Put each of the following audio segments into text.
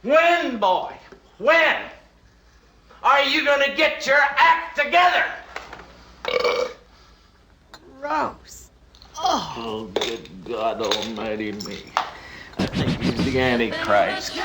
When, boy? When? Are you gonna get your act together? Gross. Oh, good God almighty me. I think he's the Antichrist.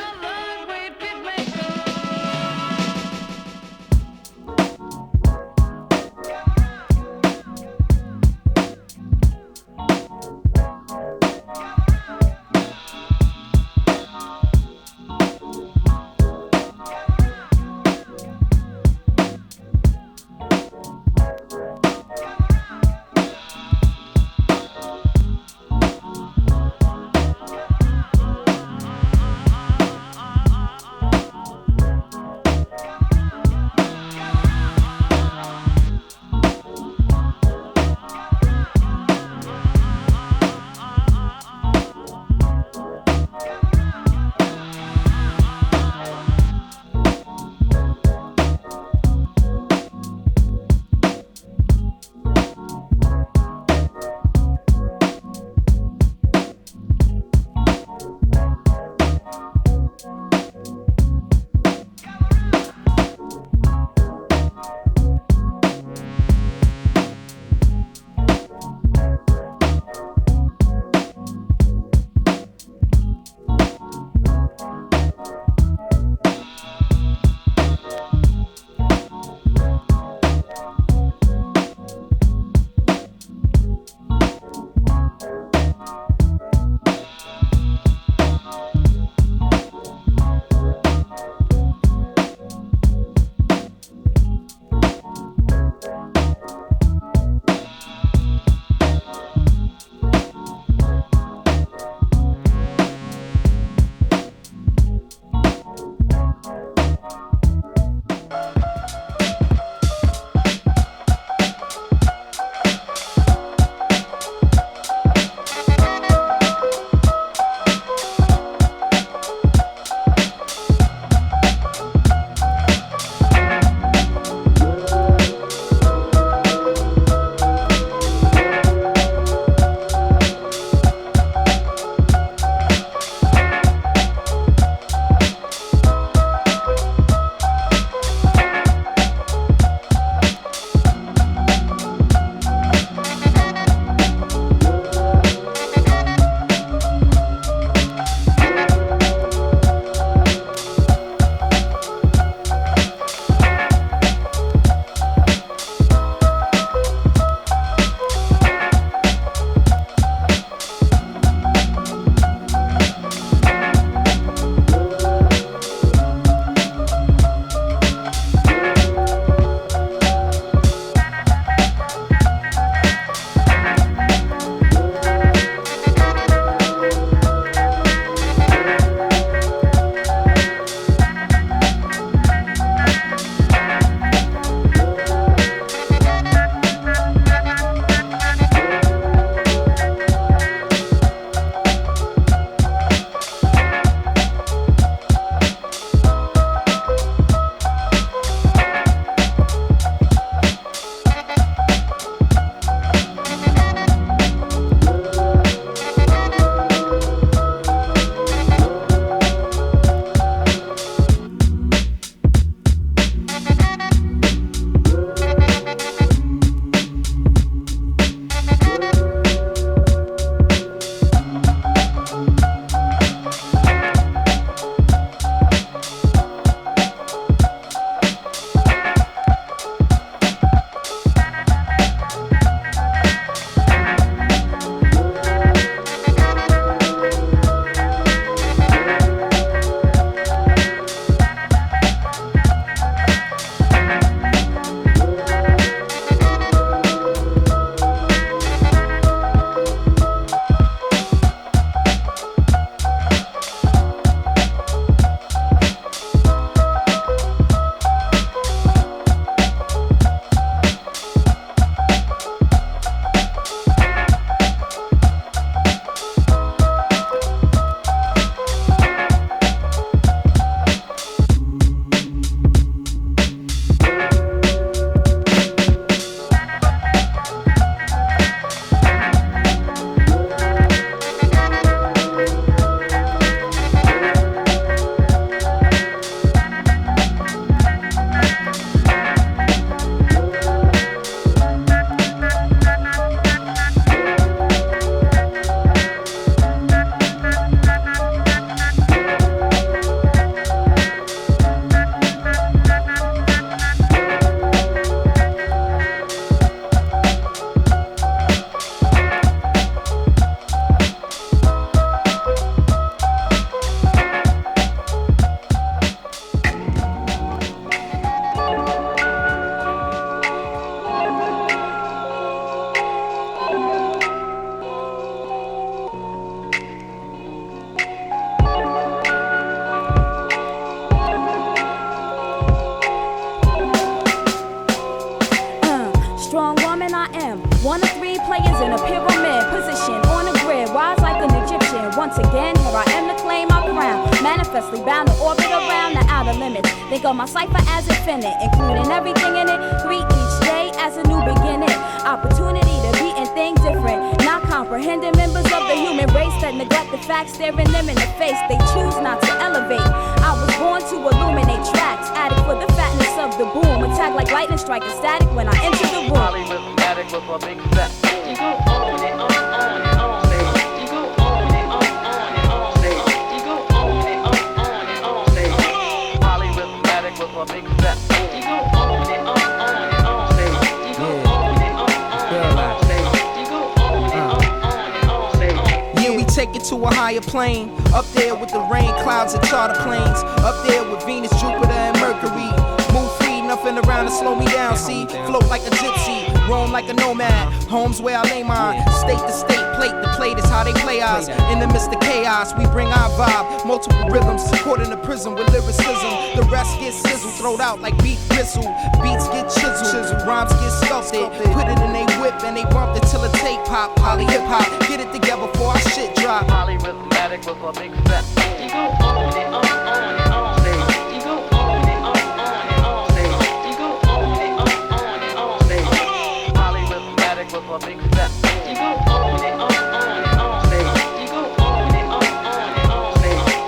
once again, here I am to claim my crown. Manifestly bound to orbit around the outer limits. Think of my cipher as infinite, including everything in it. Greet each day as a new beginning. Opportunity to be and think different. Not comprehending members of the human race that neglect the facts, staring them in the face. They choose not to elevate. I was born to illuminate tracks, addict for the fatness of the boom. Attack like lightning, striking static when I enter the room. Polyrhythmatic with a big fat. You go on and on and on. You go on and on and on. You go on and on and on. Polyrhythmatic with a big fat. You go on and on and on. You go on and on and on. You go on and on and on. Yeah, we take it to a higher plane. Up there with the rain clouds and charter planes. Up there with Venus, Jupiter, and Mercury. Move free, nothing around to slow me down, see? Float like a gypsy, roam like a nomad. Home's where I lay mine. State to state, plate to plate is how they play ours. In the midst of chaos, we bring our vibe. Multiple rhythms, caught in a prison with lyricism. The rest gets sizzled, thrown out like beef gristle. Beats get chiseled, rhymes get sculpted. Put it in they whip and they bump it till the tape pop. Poly hip hop, get it together before our shit drop. Polyrhythmatic with a big fat. You go on and on and on. You go on and on and on. You go on and on and on. Polyrhythmatic with a big fat. You go on and on and on. You go on and on and on.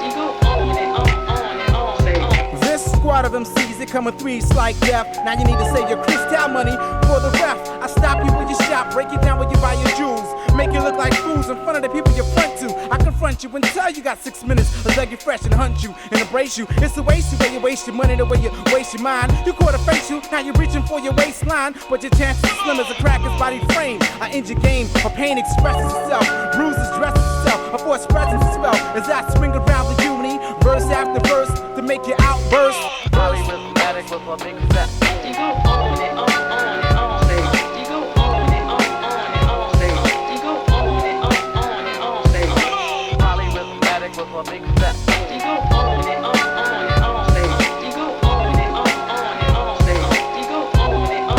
You go on and on and on. This squad of MCs, they come with threes like death. Now you need to save your crystal money for the ref. I stop you when you shop, break it down when you buy your jewels. Make you look like fools in front of the people you front to. I confront you and tell you got 6 minutes. I'll beg you fresh and hunt you and embrace you. It's the waste you way you waste your money, the way you waste your mind. You caught a face you, now you're reaching for your waistline. But your chances are slim as a cracker's body frame. I end your game, or pain expresses itself. Bruises dresses itself, a force presence is felt. As I swing around the unity, verse after verse, to make you outburst. Polyrhythmatic with a big fat. You go on and on and on. You go on and on and on. You go on and on and on. Polyrhythmatic with a big fat. You go on and on and on. You go on and on and on. You go on and on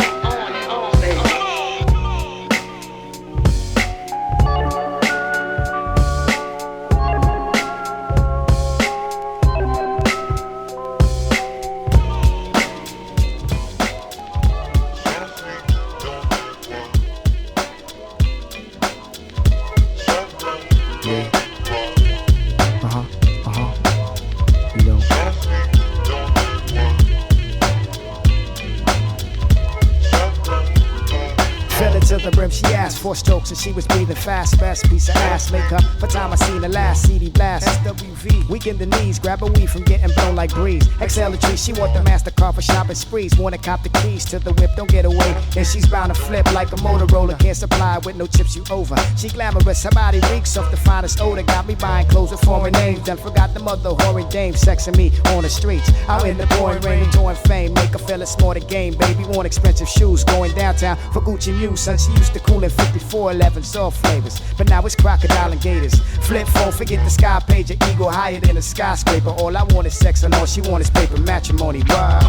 To the brim, she asked 4 strokes and she was breathing fast. Best piece of ass, make up for time I seen the last CD blast. SWV, weak in the knees, grab a weed from getting blown like breeze. Exhale the tree, she want the MasterCard for shopping sprees. Wanna cop the keys to the whip, don't get away. And she's bound to flip like a Motorola, can't supply with no chips you over. She glamorous, her body reeks of the finest odor. Got me buying clothes with foreign names. Done forgot the mother whoring dame, sexing me on the streets. Out in the pouring rain, enjoying fame. Make her feel it's more the game, baby. Want expensive shoes, going downtown for Gucci Muse. She used to cool in 5411 soft flavors, but now it's crocodile and gators. Flip phone, forget the sky page, your ego higher than a skyscraper. All I want is sex and all she want is paper matrimony. Wow.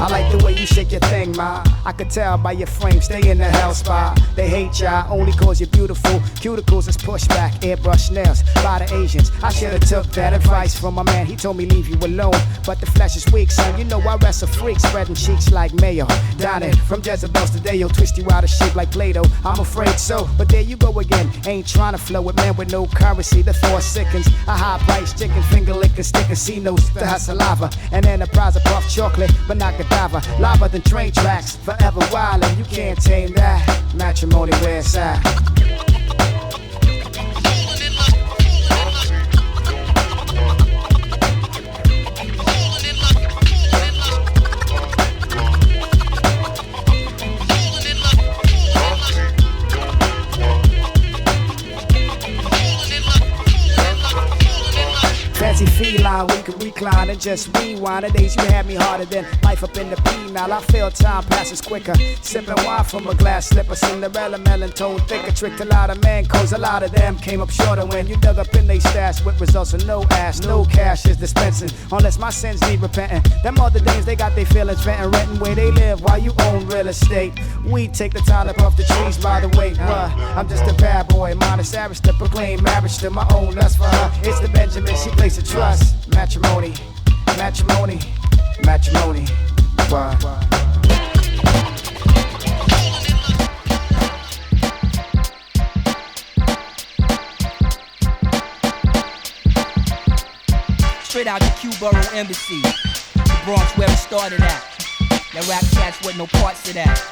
I like the way you shake your thing, ma. I could tell by your frame, stay in the hell spot. They hate ya, only cause you're beautiful. Cuticles is pushback, airbrush nails by the Asians. I should've took that advice from my man, he told me leave you alone. But the flesh is weak, son, you know I wrestle freaks. Spreading cheeks like mayo, dining from Jezebel's to Deo. Twist you out of shape like Play-Doh, I'm afraid so. But there you go again, ain't trying to flow with men with no currency. The thought sickens, a high price chicken, finger licking, sticking C-notes to her saliva. An enterprise of puff chocolate, but not cadaver. Lava than train tracks, forever wildin', you can't tame that. Matrimony, where it's at. fancy feline, we could recline and just rewind. The days you had me harder than life up in the penile. I feel time passes quicker. Sipping wine from a glass slipper. Cinderella melon tone thicker. Tricked a lot of men, cause a lot of them came up shorter when you dug up in they stash with results of no ass. No cash is dispensing, unless my sins need repenting. Them other days they got their feelings venting, renting where they live while you own real estate. We take the time to puff the trees by the way. I'm just a bad boy, modest average to proclaim marriage to my own lust for her. It's the Benjamin, she places trust. Matrimony, matrimony, matrimony. Why? Straight out the Q-Borough Embassy, the Bronx where it started at. That rap cats with no parts of that.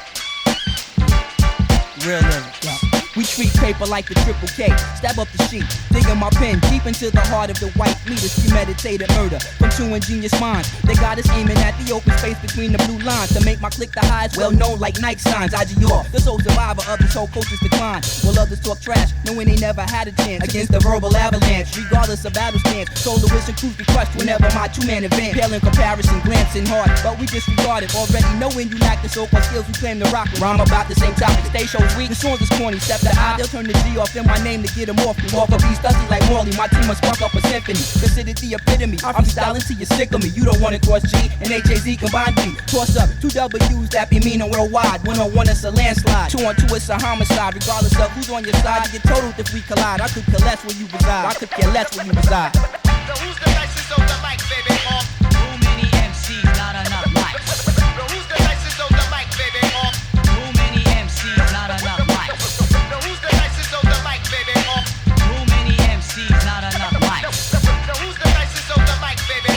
Real lyrics. We treat paper like the triple K. Stab up the sheet, digging my pen deep into the heart of the white leaders. Premeditated murder from two ingenious minds. They got us aiming at the open space between the blue lines to make my clique the highest, well known like Nike signs. IGR, the sole survivor of this whole culture's decline. While others talk trash, knowing they never had a chance against the verbal avalanche. Regardless of battle stance, soloists and crews be crushed whenever my two-man event. Pale in comparison, glancing hard, but we disregard it. Already knowing you lack the so-called skills we claim to rock with. Rhyme about the same topic, stay shows weak. The songs is corny, step the eye, they'll turn the G off in my name to get him off. Walk up these dusty like Morley, my team must spark up a symphony. Considered the epitome, I'm styling till you're sick of me. You don't want to cross G and HAZ combined B. Toss up two W's that be mean and worldwide. 1-on-1 it's a landslide, 2-on-2 it's a homicide. Regardless of who's on your side, you get totaled if we collide. I could care less where you reside, I could care less where you reside. So who's the nicest on the mic, baby? Too many MCs, not enough mics. So who's the nicest on the mic, baby? Too many MCs, not enough mics. So who's the nicest on the mic, baby? Too many MCs, not enough mics. So who's the nicest on the mic, baby?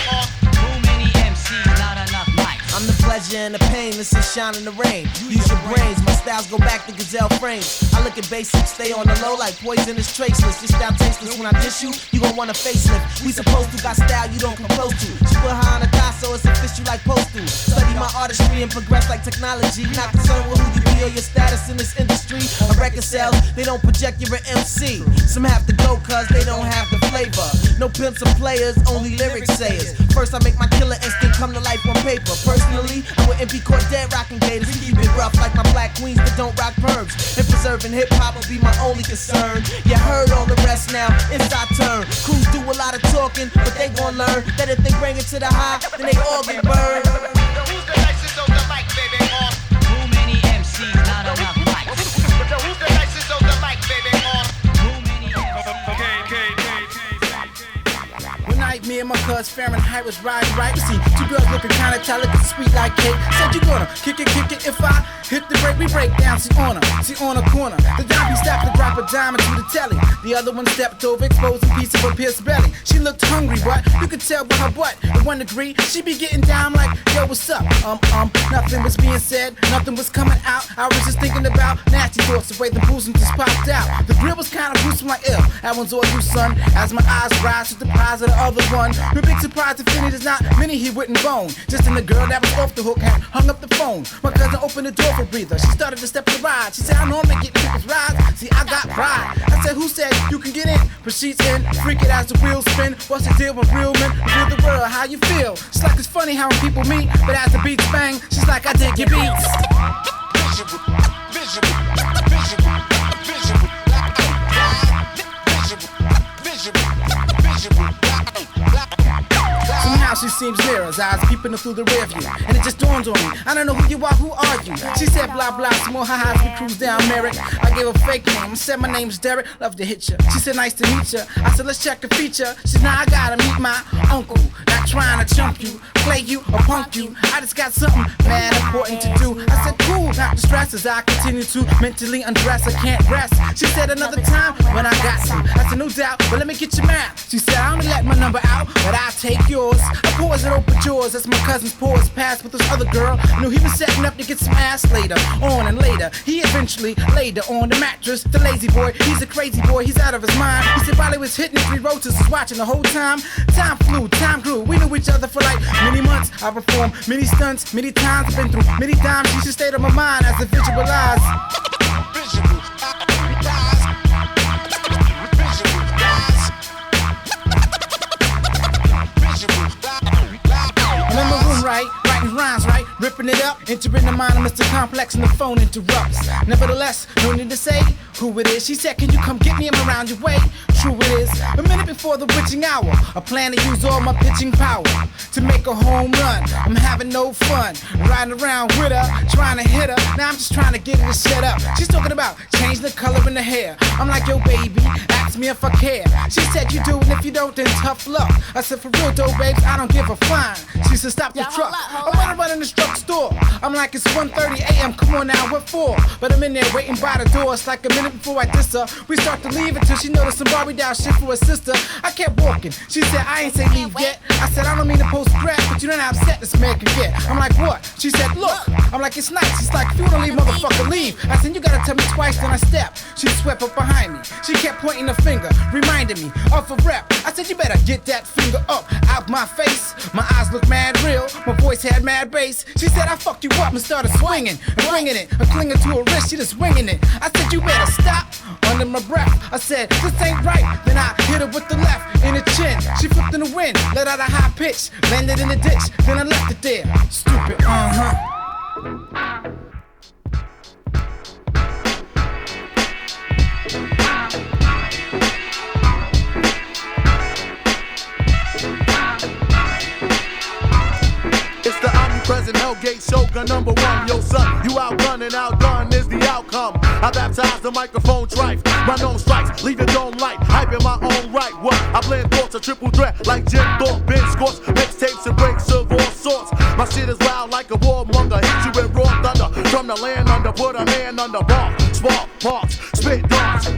Too many MCs, not enough mics. I'm the pleasure and the pain, this is shine in the rain. Use your brains, my styles go back to gazelle frames. I look at basics, stay on the low like poison is traceless. Your style tasteless, when I dish you, you gon' want a facelift. We supposed to got style you don't come close to. She put her on a thigh so it's a fist you like postal. Study my artistry and progress like technology. Not concerned with who you be or your status in this industry. A record sales, they don't project you're an MC. Some have to go cause they don't have the flavor. No pimps or players, only lyric sayers. First I make my killer instinct come to life on paper. Personally, I'm with MP Cordet rocking gators. We keep it rough like my black queens that don't rock perms. And preserving hip hop will be my only concern. You heard all the rest now, it's our turn. Crews do a lot of talking, but they gon' learn that if they bring it to the high, then they all get burned. So who's the nicest on the mic, baby? Too many MCs, not enough mics. So who's the nicest on the mic, baby? Too many One night, me and my cuz Fahrenheit was riding right. We see two girls looking kinda talented, sweet like cake. Said you gonna kick it if I hit the break. We break down, she on a corner. The dime stopped to drop a dime into the telly. The other one stepped over, exposing a piece of her pierced belly. She looked hungry, but you could tell by her butt. In 1 degree, she be getting down like, yo, what's up? Nothing was being said, nothing was coming out. I was just thinking about nasty thoughts, the way the boozing just popped out. The grill was kinda gruesome like ill. That one's all you, son. As my eyes rise to the prize of the other one. The big surprise to finish is not many he wouldn't bone. Just in the girl that was off the hook had hung up the phone. My cousin opened the door for breather. She started to step to the ride. She said, I normally get people's rides. See, I got pride. I said, who said you can get in? But she's in. Freak it as the wheels spin. What's the deal with real men? Real the world, how you feel? She's like, it's funny how people meet, but as the beats bang, she's like, I dig your beats. Somehow she seems near us, eyes peeping through the rear view. And it just dawns on me, I don't know who you are, who are you? She said blah blah, some more hi-his, we cruise down Merrick. I gave a fake name, said my name's Derek, love to hit ya. She said nice to meet ya, I said let's check a feature. She said now I gotta meet my uncle, not trying to chump you, play you or punk you. I just got something mad important to do. I said cool, not distressed as I continue to mentally undress, I can't rest. She said another time when I got some. I said no doubt, but let me get your map. She said I only let my number out, but I'll take yours. I pause it open jaws as my cousin's paws passed with this other girl. I knew he was setting up to get some ass later on, and later he eventually laid her on the mattress. The lazy boy, he's a crazy boy, he's out of his mind. He said while he was hitting 3 rotors, was watching the whole time. Time flew, time grew. We knew each other for like many months. I performed many stunts, many times. I've been through many times. She should stayed on my mind as I visualize. up, entering the mind of Mr. Complex and the phone interrupts. Nevertheless, no need to say who it is. She said, can you come get me? I'm around your way. True it is. A minute before the witching hour, I plan to use all my pitching power to make a home run. I'm having no fun riding around with her, trying to hit her. Now I'm just trying to get her to shut up. She's talking about changing the color in the hair. I'm like, yo, baby, ask me if I care. She said, you do, and if you don't, then tough luck. I said, for real though, babes, I don't give a fine. She said, stop the truck. I wanna run in the drugstore. I'm like, it's 1:30 a.m. Come on now, what for? But I'm in there waiting by the door. It's like a minute before I diss her. We start to leave until she noticed some Barbie doll shit for her sister. I kept walking. She said, I ain't say leave yet. I said, I don't mean to post crap, but you know how upset this man can get. I'm like, what? She said, look. I'm like, it's nice. She's like, if you wanna leave, motherfucker, leave. I said, you gotta tell me twice, then I step. She swept up behind me. She kept pointing her finger, reminding me of a rep. I said, you better get that finger up out my face. My eyes looked mad real. My voice had mad bass. She said, I fucked you up and started swinging and bringing it. I'm clinging to her wrist, she just winging it. I said, you better stop. Under my breath, I said, this ain't right. Then I hit her with the left in the chin. She flipped in the wind, let out a high pitch, landed in the ditch. Then I left it there. Stupid, It's the omnipresent Hellgate Shogun #1. Yo, son, you outdone and outdone is the outcome. I baptize the microphone trife. My known strikes, leave your dome light. Hype in my own right. What? I blend thoughts, a triple threat like Jim Thorpe, Ben Scorch, mixtapes and breaks of all sorts. My shit is wild like a warmonger. Hit you with raw thunder. From the land under, put a man under bar. Spark, parks, spit darts.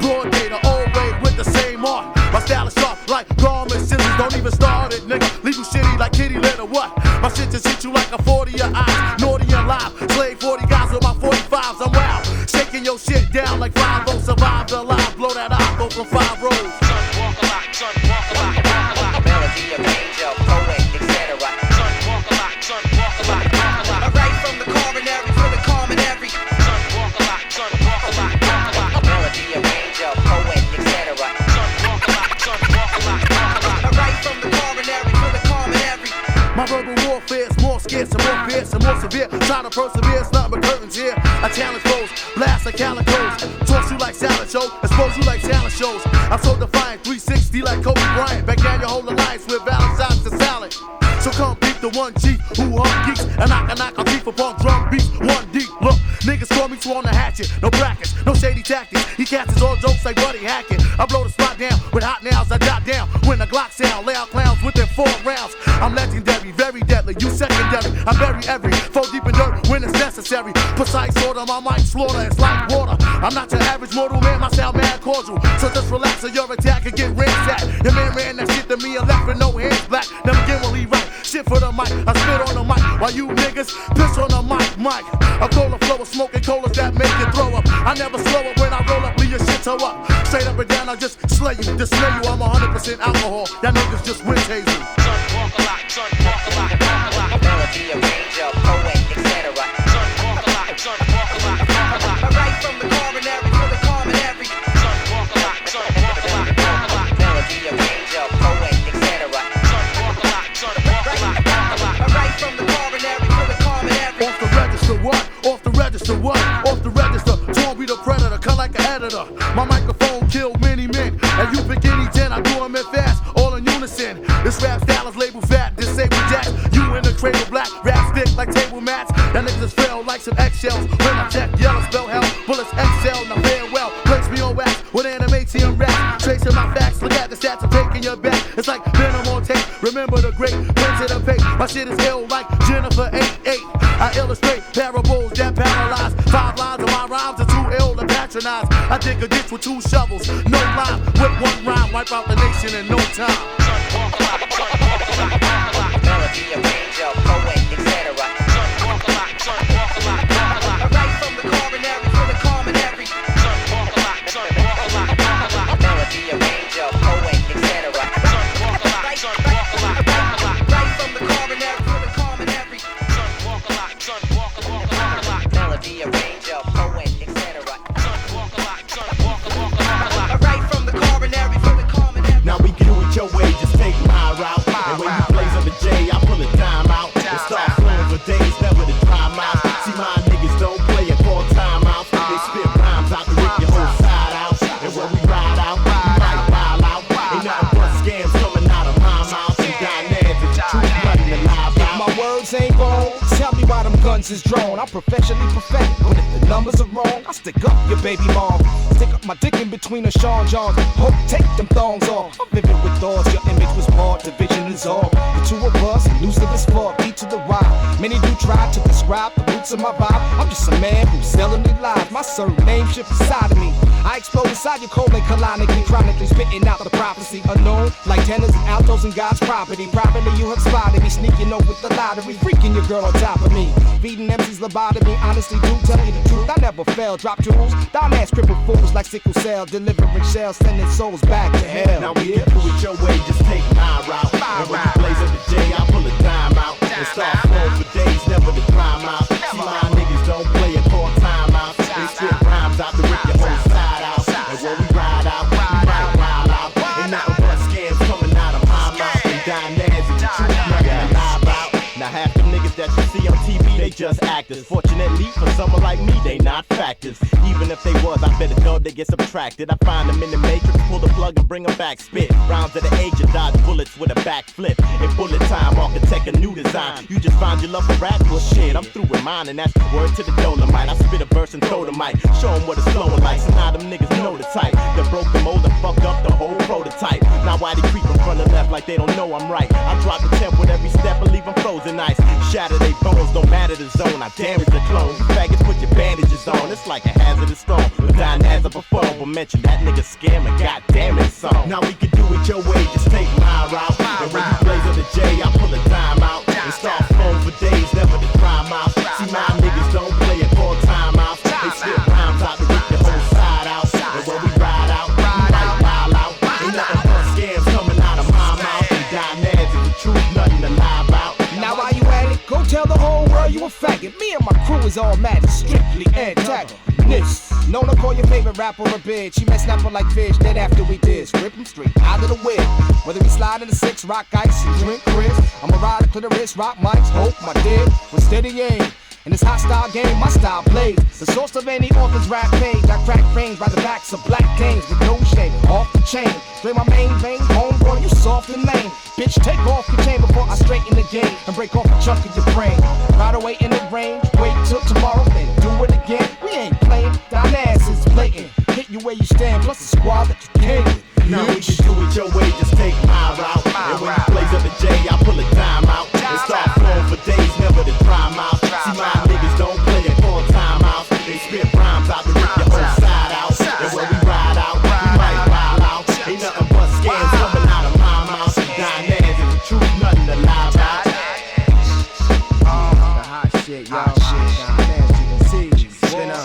Broad day, the old way with the same art. My style is sharp like garment scissors. Don't even start it, nigga. Leave you shitty like kitty litter. What? My shit just hit you like a 40 of eyes. Naughty and live. Slave 40 guys with my 45s. I'm wild. Shaking your shit down like 5-0. Survived alive. Blow that eye from 5 rows. Son, walk a lot, son, walk a lot, walk a lot. Melody of angel, poet, etc. Son, walk a lot, son, walk a lot, walk a lot. I write from the coronary for the commonary. Son, walk a lot, son, walk a lot, walk a lot. Melody of angel, poet, etc. Son, walk a lot, son, walk a lot, walk a lot. I write from the coronary for the commonary. My verbal warfare is more scarce and more fierce and more severe. Try to persevere, it's nothing but curtains here. I challenge foes, blast like calicos. Toss you like salad show, expose you like talent shows. I'm so defiant, 360 like Kobe Bryant. Back down your whole alliance with Valentine's to salad. So come beat the one chief who hung geeks and knock a thief upon drum beats. One deep, look, niggas call me sworn to hatchet. No brackets, no shady tactics. He catches all jokes like Buddy Hackett. I blow the spot down with hot nails. I jot down when the Glock sound. Lay out clowns within 4 rounds. I'm legendary, very deadly. You secondary. I bury every foe deep in dirt when it's necessary. Precise order, my mic slaughter. It's like water. I'm not your average mortal man. My sound mad cordial. So just relax or your attack and get ransacked. Your man ran that shit to me and left with no hands black. Never get will he right. Shit for the mic, I spit on the mic while you niggas piss on the mic. A cola flow of smoking colas that make you throw up. I never slow up when I roll up, leave your shit toe up. Straight up and down, I just slay you, dismay you. I'm 100% alcohol, y'all niggas just wind hazel. Son, walk a lot, son, walk a lot, walk a lot. Melody of angel, poet, etc. Son, walk a lot, son, walk a lot, walk a lot. I write from the coronary for the commonary. Son, walk a lot, son, walk a lot, walk a lot. Melody of angel, poet, etc. Son, walk a lot, son, walk a lot, walk a lot. I write from the coronary for the commonary. Off the register, what? Off the register, what? Off the register, torn be the predator, cut like an editor. My microphone killed many men, and you pick any 10, I do them in fast, all in unison. This rap style is labeled fat, disabled jacks. You in the cradle black, rap stick like table mats. That niggas fail like some eggshells. When I check yellow, spell hell, bullets excel, now farewell. Place me on wax with animation rap. Tracing my facts, look at the stats I'm taking your back. It's like venom on tape, remember the great prince of the fake. My shit is ill like Jennifer 8-8. I illustrate parables that paralyze. 5 lines of my rhymes are too ill to patronize. I dig a ditch with 2 shovels, no line. With 1 rhyme, wipe out the nation in no time. Son, walk a lot, son, walk a lot, walk a lot. Melody of angel, poet, etc. Son, walk a lot, son, walk a lot, walk a lot. I write from the coronary for the commonary. Son, walk a lot, son, walk a lot, walk a lot. Melody of angel, poet, etc. Son, walk a lot, son, walk a lot, walk a lot. Write from the coronary for the commonary. Son, walk a lot, son, walk a lot. Melody of angel, poet, etc. Son, walk a lot, son, walk a lot. I write from the coronary for the commonary. Now we can do it your way, just take my route. And when you blaze up a J, I pull a dime out and start niggas ain't wrong. Tell me why them guns is drawn. I'm professionally perfect, but if the numbers are wrong, I stick up your baby mom. Stick up my dick in between the Sean Johns. Hope take them thongs off. I'm vivid with thoughts. Your image was marred, division is all. The two of us, elusive as fuck, beat to the Y. Many do try to describe the roots of my vibe. I'm just a man who seldomly lies. My surname ship inside of me. I explode inside your colon colonically, chronically spitting out the prophecy. Unknown, like tenors and altos in God's property. Privately, you have spotted me sneaking over with the lottery, freaking your girl on top of me. Feeding MCs lobotomy, honestly do tell you the truth. I never fail, drop jewels, down ass crippled fools like sickle cell, delivering shells, sending souls back to hell. Now we can do it your way, just take my route. And when you blaze up the J, I pull a dime out. And start flowing for days, never to climb out. See my niggas don't play it, call time out. They spit rhymes out to rip your whole side out. And when we ride out, we might wild out. Ain't nothing but scams coming out of my mouth. And Dinaz and the truth, nothing to lie about. Now half the niggas that you see on TV, they just actors. Fortunately for someone like me, they not factors. Even if they was, I bet a dog they get subtracted. I find them in the matrix, pull the plug and bring them back. Spit rounds at the age of dodge bullets with a backflip. In bullet time, architect a new design. You just found your love for rap? Well shit, I'm through with mine, and that's word to the Dolomite. I spit a verse and throw the mic, show them what it's flowing like. So now them niggas know the type that broke the mold and fucked up the whole prototype. Now why they creep in front of left like they don't know I'm right? I drop the temp with every step and leave them frozen ice. Shatter they bones, don't matter the zone. I damage the clone. You faggots put your bandages on. It's like a hazardous storm. But dying as a perform. But mention that nigga scamming. God damn it, song. Now we can do it your way. Just take my route. And when you blaze on the J, I pull a dime out. And start flowing for days, never to crime out. See my niggas don't play it, call time out. They spit rhymes out to rip your whole side out. And when we ride out, we might wild out. Ain't nothing but scams coming out of my mouth. And Dinaz is the truth, nothing to lie about. Now while you at it, go tell the whole world you a faggot. Me and my crew is all mad, strictly antagonists. Known to call your favorite rapper a bitch. She messed up like fish, dead after we did. Rip him straight out of the whip. Whether we slide in the six, rock ice, and drink Chris. I'ma ride a clitoris, rock mics, hope my dick with steady aim. In this hostile game, my style plays. The source of any author's rap page. I crack frames by the backs of black canes with no shame. Off the chain, straight my main vein. Homeboy, you soft and lame. Bitch, take off your chain before I straighten the game and break off a chunk of your brain. Ride away in the range, wait till tomorrow, then do it again. We ain't playing, down ass is blatant. Hit you where you stand, plus the squad that you came with. Now we can do it your way, just take my route. And when you blaze up the J, I pull a dime out. And start flowing for days, never to crime out. See my niggas don't play it, call time out. They spit rhymes out to rip your whole side out. And when we ride out, we might wild out. Ain't nothing but scams coming out of my mouth. And Dinaz is the truth, nothing to lie about. The hot shit, y'all. Dinaz, you can see. Spinna.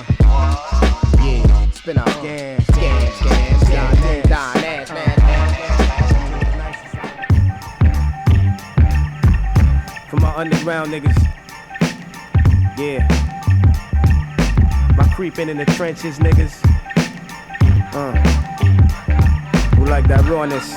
Yeah, Spinna. Dinaz, man. For my underground niggas, yeah. My creeping in the trenches niggas, who like that rawness.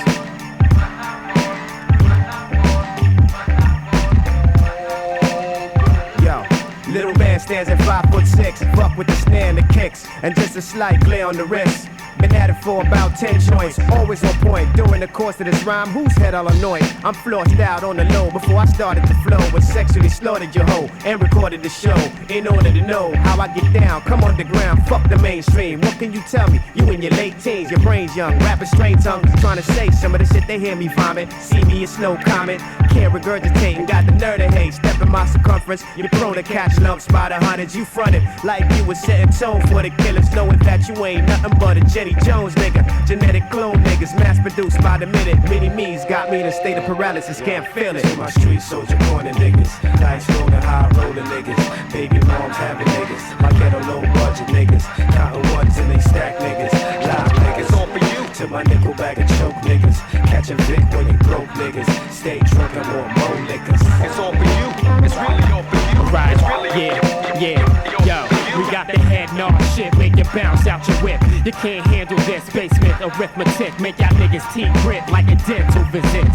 Yo, little man stands at 5'6", fuck with the snare and the kicks, and just a slight glare on the wrist. Been at it for about 10 joints, always on point. During the course of this rhyme, whose head I'll annoy? I'm flossed out on the low before I started to flow, but sexually slaughtered your hoe and recorded the show. In order to know how I get down, come on the ground, fuck the mainstream. What can you tell me? You in your late teens, your brain's young, rapping straight tongue, trying to say some of the shit they hear me vomit. See me as no comment, can't regurgitate and got the nerve to hate. Step in my circumference, you're prone to catch lumps by the hundreds. You fronted like you was setting tone for the killers, knowing that you ain't nothing but a Jenny Jones nigga. Genetic clone niggas, mass produced by the minute. Mini me's got me in a state of paralysis, can't feel it. My street soldier corner niggas, dice rolling, high rolling niggas, baby moms having niggas, my ghetto low budget niggas, counting ones and they stack niggas, live niggas. All for you. To my nickel bag of choke niggas, catching Vic when you broke niggas, stay drunk and want more liquors. It's all for you. It's really all for you. Right. It's really yeah. Yo. We got the head nod shit, make it bounce out your whip. You can't handle this basement arithmetic. Make y'all niggas teeth grit like a dental visit.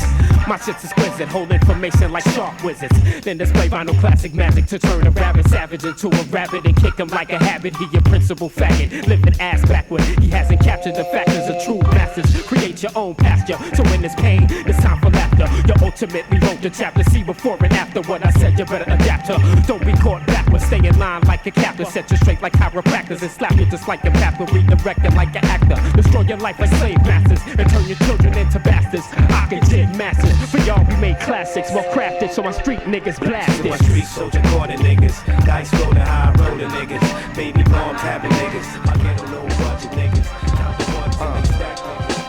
My shit's exquisite, hold information like sharp wizards. Then display vinyl classic magic to turn a rabid savage into a rabbit and kick him like a habit. He a principal faggot, lifting ass backward. He hasn't captured the factors of true masters. Create your own pasture, so in this pain, it's time for laughter. You ultimately wrote the chapter, see before and after what I said. You better adapt to. Don't be caught backwards, stay in line like a captor. Set you straight like chiropractors and slap you just like a pastor. Redirect it like an actor, destroy your life like slave masters and turn your children into bastards. I can jig masters. For y'all, we made classics, well crafted, so my street niggas blasted. My street soldier corner niggas, dice rolling, high rolling niggas, baby bombs having niggas. I get a low budget niggas, count the ones and they stack niggas.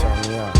Turn me up.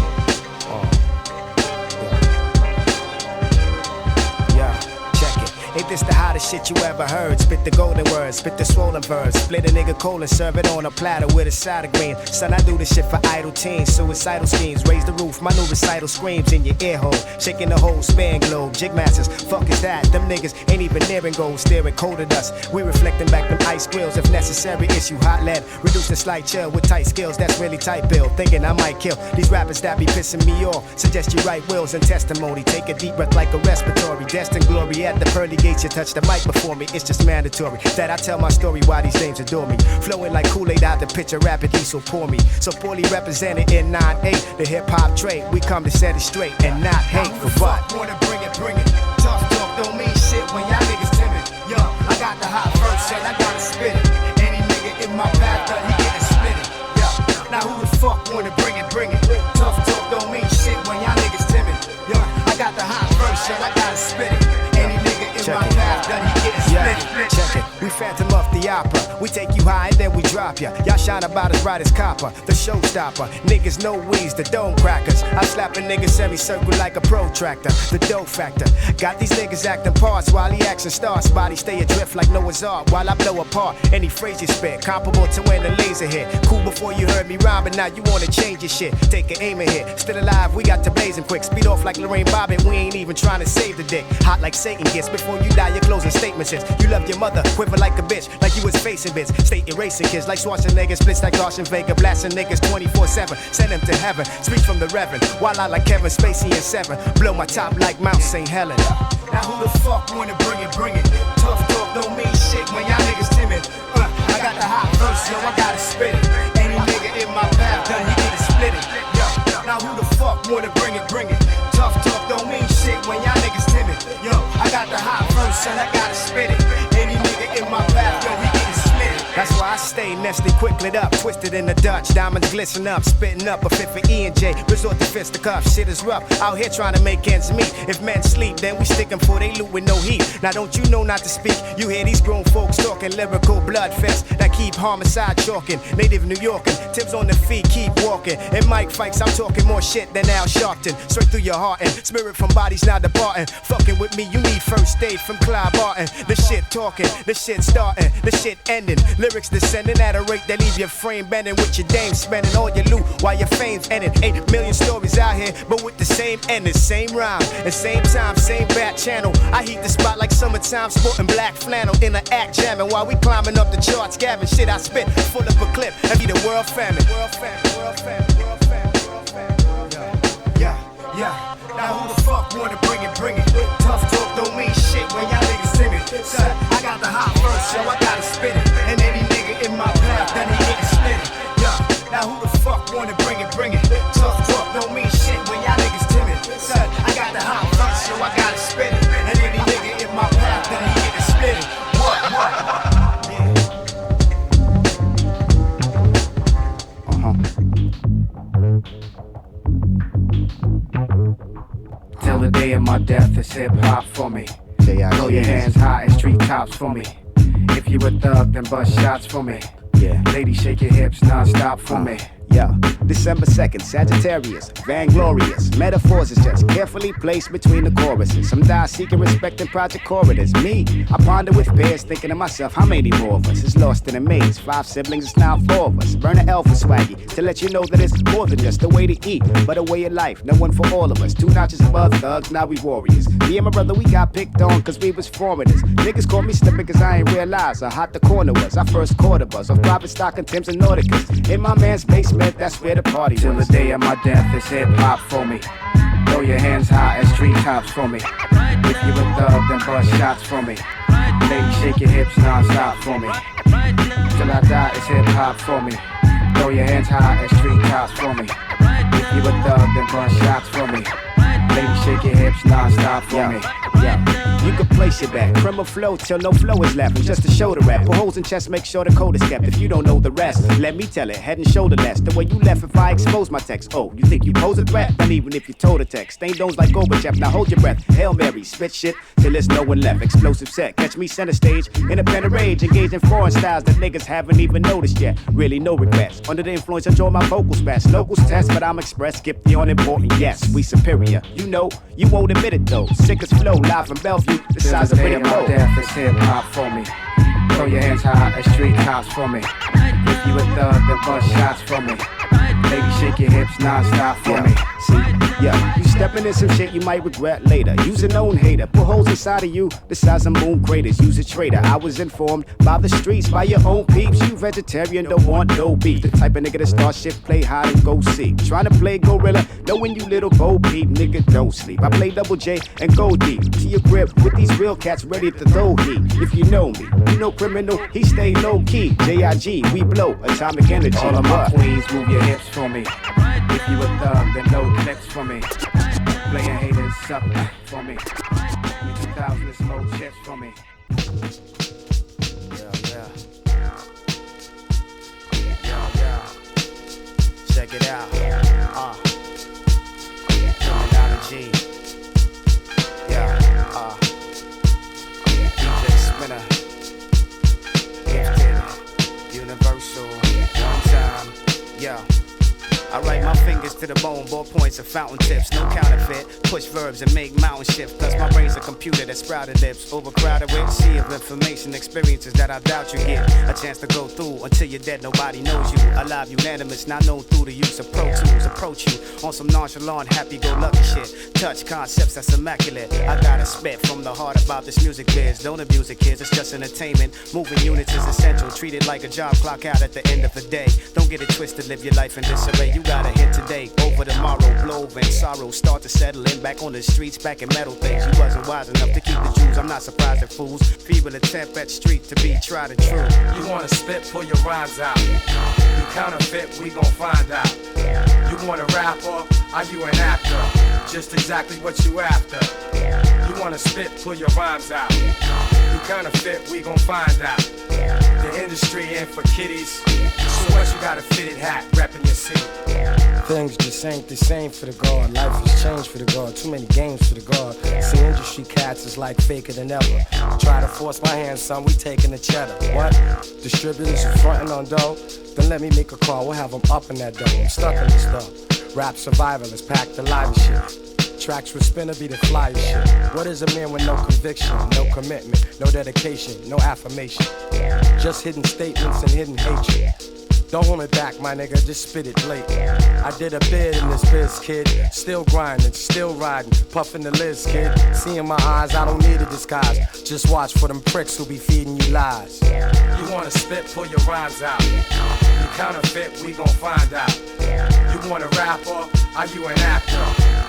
Check it. Ain't this the hottest shit you ever heard? Spit the golden words, spit the swollen verse. Split a nigga cold and serve it on a platter with a side of green. Son, I do this shit for idle teens, suicidal schemes. Raise the roof, my new recital screams in your ear hole. Shaking the whole span globe. Jig masters, fuck is that? Them niggas ain't even nearing gold, staring cold at us. We reflecting back them ice grills if necessary. Issue hot lead, reduce the slight chill with tight skills. That's really tight bill. Thinking I might kill these rappers that be pissing me off. Suggest you write wills and testimony. Take a deep breath like a respiratory. Destined glory at the pearly gates. You touch the mic before me. It's just mandatory that I tell my story why these names adore me. Flowing like Kool-Aid out the pitcher rapidly, so pour me. So poorly represented in 9-8. The hip-hop trade, we come to set it straight and not hate for what. Wanna bring it, bring it. Tough talk don't mean shit when y'all niggas timid. Yo, I got the hot verse and I gotta spit it. Any nigga in my path, he getting split it. Yo, now who the fuck wanna bring it, bring it. Tough talk don't mean shit when y'all niggas timid. Yo, I got the hot verse and I gotta spit it. Any nigga in my path, he getting split it. Check it. We phantom off the opera. We take you high and then we drop ya. Y'all shine about as bright as copper. The showstopper. Niggas know we's the dome crackers. I slap a nigga semicircle like a protractor. The dough factor. Got these niggas acting parts while he action starts. Body stay adrift like Noah's Ark while I blow apart. Any phrase you spit, comparable to when the laser hit. Cool before you heard me rhyme, but now you wanna change your shit. Take an aim and hit. Still alive, we got to blazing quick. Speed off like Lorraine Bobbitt. We ain't even trying to save the dick. Hot like Satan gets. Before you die, your closing statement is you love your mother. Quiver like a bitch, like you was facing bits. State erasing kids like Schwarzenegger. Splits like Larson Vega. Blasting niggas 24/7. Send them to heaven. Speak from the Reverend. While I like Kevin Spacey and Seven. Blow my top like Mount St. Helen. Now who the fuck wanna bring it, bring it. Tough talk don't mean shit when y'all niggas timid. I got the hot verse, yo, I gotta spit it. Any nigga in my path, he get it split it. Yo, now who the fuck wanna bring it, bring it. Tough talk don't mean shit when y'all niggas timid. Yo, I got the hot verse and I gotta spit it. Any nigga in my path, he get it split it. That's why I stay nested, quick lit up, twisted in the Dutch. Diamonds glisten up, spitting up a fit for E and J. Resort to fisticuffs, shit is rough. Out here trying to make ends meet. If men sleep, then we stick 'em for they loot with no heat. Now don't you know not to speak? You hear these grown folks talking lyrical blood fest that keep homicide chalking. Native New Yorkin, Tips on the feet, keep walking. In mic fights, I'm talking more shit than Al Sharpton. Straight through your heart and spirit from bodies now departing. Fucking with me, you need first aid from Clive Barton. The shit talking, the shit starting, the shit ending. Lyrics descending at a rate that leave your frame bending with your dame spending all your loot while your fame's ending. 8 million stories out here, but with the same ending, same rhyme, and same time, same back channel. I heat the spot like summertime, sporting black flannel in the act jamming while we climbing up the charts, gabbing shit I spit full of a clip and be the world famine. World famine, world famine, world famine, world famine. Yeah, yeah. Now who the fuck wanna bring it, bring it? Tough talk don't mean shit when y'all niggas timid. Son, I got the hot verse, so I gotta spit it. And any nigga in my path, then he getting split it. Yeah, now who the fuck wanna bring it, bring it? Tough talk don't mean shit when y'all niggas timid. Son, I got the hot verse, so I gotta spit it. And any nigga in my path, then he getting split it. What? Till the day of my death, it's hip hop for me. Throw your hands high as street tops for me. If you a thug, then bust shots for me. Yeah. Ladies, shake your hips non-stop for me. Yeah, December 2nd, Sagittarius, vainglorious. Metaphors is just carefully placed between the choruses. Some die seeking respect in project corridors. Me, I ponder with pairs, thinking to myself, how many more of us is lost in a maze? 5 siblings, it's now 4 of us. Burn an L for swaggy, to let you know that it's more than just a way to eat, but a way of life. No one for all of us. 2 notches above thugs, now we warriors. Me and my brother, we got picked on cause we was foreigners. Niggas call me slipping cause I ain't realize how hot the corner was. I first caught a buzz of private stock and Timbs and Nauticas. In my man's basement, that's where the party was. Till the day of my death, it's hip hop for me. Throw your hands high as street tops for me. If you a thug, then bust shots for me. Lady, shake your hips non-stop for me. Till I die, it's hip hop for me. Throw your hands high as street tops for me. If you a thug, then bust shots for me. Lady, shake your hips non-stop for me. Yeah, you can place your bet. Criminal flow till no flow is left. And just to show the rap, put holes in chest, make sure the code is kept. If you don't know the rest, let me tell it. Head and shoulder less. The way you left if I expose my text. Oh, you think you pose a threat? And even if you told a text, stain domes like Gorbachev. Now hold your breath. Hail Mary, spit shit till there's no one left. Explosive set, catch me center stage in a pen of rage, engaged in foreign styles that niggas haven't even noticed yet. Really no regrets. Under the influence, I draw my vocals fast. Locals test, but I'm express. Skip the unimportant. Yes, we superior. You know, you won't admit it though. Sickest flow, live from Bellevue. The size of Pretty my death is hip hop for me. Throw your hands high as street tops for me. If you a thug, then bust shots for me. Baby, shake your hips non-stop for me. See, yeah, you stepping in some shit you might regret later. Use a known hater, put holes inside of you the size of moon craters. Use a traitor. I was informed by the streets, by your own peeps. You vegetarian, don't want no beef. The type of nigga that start shit, play hide and go seek. Trying to play gorilla, knowing you little bo peep, nigga don't sleep. I play double J and go deep to your grip with these real cats ready to throw heat. If you know me, you know criminal, he stay low key. J.I.G. we blow atomic energy. All of my queens, move your hips for me. If you a thug, then no clips for me. Playing haters up for me. 2000 smoke chips for me. Check it out. Coming out of G. DJ Spinna. Gifted. Universal. One time. Yeah. I write my fingers to the bone, ballpoints and fountain tips. No counterfeit, push verbs and make mountain shift. Plus my brain's a computer that sprouted lips. Overcrowded with sea of information, experiences that I doubt you get a chance to go through. Until you're dead, nobody knows you. Alive, unanimous, not known through the use of Pro Tools. Approach you on some nonchalant, happy-go-lucky shit. Touch concepts that's immaculate. I gotta spit from the heart about this music biz. Don't abuse it, kids, it's just entertainment. Moving units is essential, treat it like a job, clock out at the end of the day. Don't get it twisted, live your life in disarray. You gotta hit today, over tomorrow, blow and sorrow start to settle in. Back on the streets, back in metal things. You wasn't wise enough to keep the Jews. I'm not surprised at fools. Feeble attempt at street to be tried and true. You wanna spit, pull your rhymes out. You counterfeit, we gon' find out. You wanna rap or are you an actor? Just exactly what you after. You wanna spit, pull your rhymes out. You counterfeit, we gon' find out. The industry ain't for kiddies. So what you got a fitted hat, reppin' your city. Things just ain't the same for the guard. Life has changed for the guard. Too many games for the guard. See, industry cats is like faker than ever. Try to force my hand, son, we taking the cheddar. What? Distributors are frontin' on dough? Then let me make a call, we'll have them up in that dough. I'm stuck in this stuff. Rap survivalists, pack the live shit. Tracks with Spinna be the flyest shit. What is a man with no conviction, no commitment, no dedication, no affirmation? Just hidden statements and hidden hatred. Don't hold it back, my nigga, just spit it late. I did a bid in this biz, kid. Still grinding, still riding, puffing the Liz, kid. See in my eyes, I don't need a disguise. Just watch for them pricks who be feeding you lies. You wanna spit, pull your rhymes out. You counterfeit, we gon' find out. You wanna rap or are you an actor?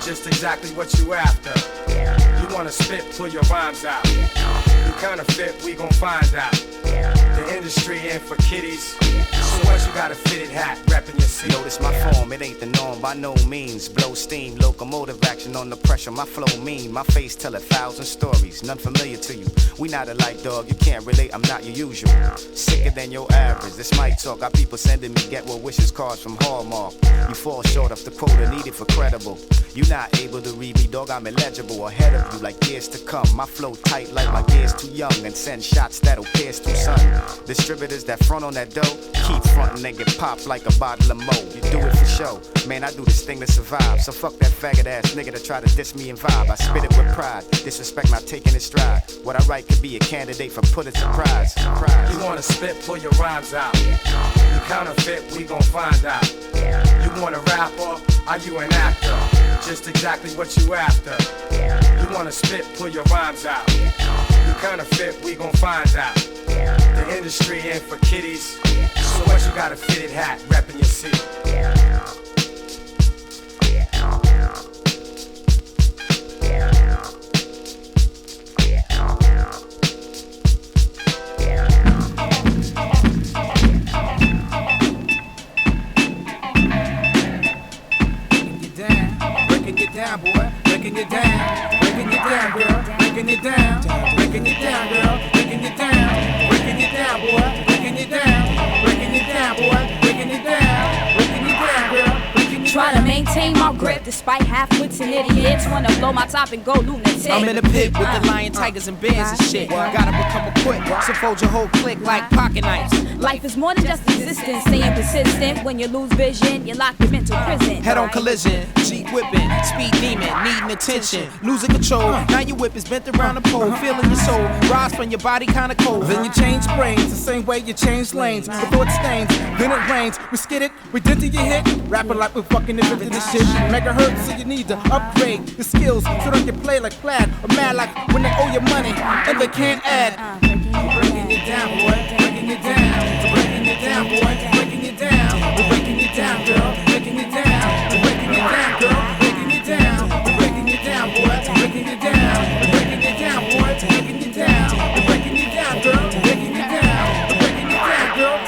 Just exactly what you after. You wanna spit, pull your rhymes out. You counterfeit, we gon' find out. The industry ain't for kiddies. So what you got a fitted hat, reppin' your city. Notice my form, it ain't the norm by no means. Blow steam, locomotive action on the pressure. My flow mean, my face tell 1,000 stories, none familiar to you. We not alike, dog, you can't relate, I'm not your usual. Sicker than your average, this mic talk. Got people sending me get well wishes cards from Hallmark. You fall short of the quota needed for credible. You not able to read me, dog, I'm illegible. Ahead of you like years to come. My flow tight like my gears too young. And send shots that'll pierce through sun. Distributors that front on that dough, keep frontin' and get popped like a bottle of mo. You do it for show, man, I do this thing to survive. So fuck that faggot ass nigga that try to diss me and vibe. I spit it with pride, disrespect not taking it stride. What I write could be a candidate for Pulitzer Prize. You wanna spit, pull your rhymes out. You counterfeit, we gon' find out. You wanna rap or are you an actor? Just exactly what you after. You wanna spit, pull your rhymes out. You counterfeit, we gon' find out. The industry ain't for kiddies, so what you got a fitted hat, reppin' your city. Breaking it down, boy, breaking it down, breaking it down, girl, breaking it down, breaking it down, girl, breaking it down, breaking it down, boy, breaking it down, breaking it down, boy, breaking it down, breaking it down, girl. Try to maintain my grip despite half-wits and idiots wanna blow my top and go lunatic. I'm in a pit with the lion, tigers, and bears and shit. Gotta become a quick, so fold your whole clique like pocket knives. Life is more than just existence, staying persistent. When you lose vision, you're locked in mental prison. Head on collision, Jeep whipping, speed demon, needing attention, losing control. Now your whip is bent around the pole, feeling your soul rise from your body kinda cold. Then you change brains, the same way you change lanes. Before it stains, then it rains. We skid it, we did to your hit. Rapping like we fucking invented this shit. Megahertz, so you need to upgrade your skills so don't you play like Plaid or mad like when they owe you money and they can't add. We're breaking it down, boy, breaking it down. We're breaking it down, boy, breaking it down. We're breaking it down, girl, breaking it down. We're breaking it down, girl, breaking it down. We're breaking it down, boy, breaking it down. We're breaking it down, boy, breaking it down. We're breaking it down, girl, breaking it down. We're breaking it down, girl, breaking it down.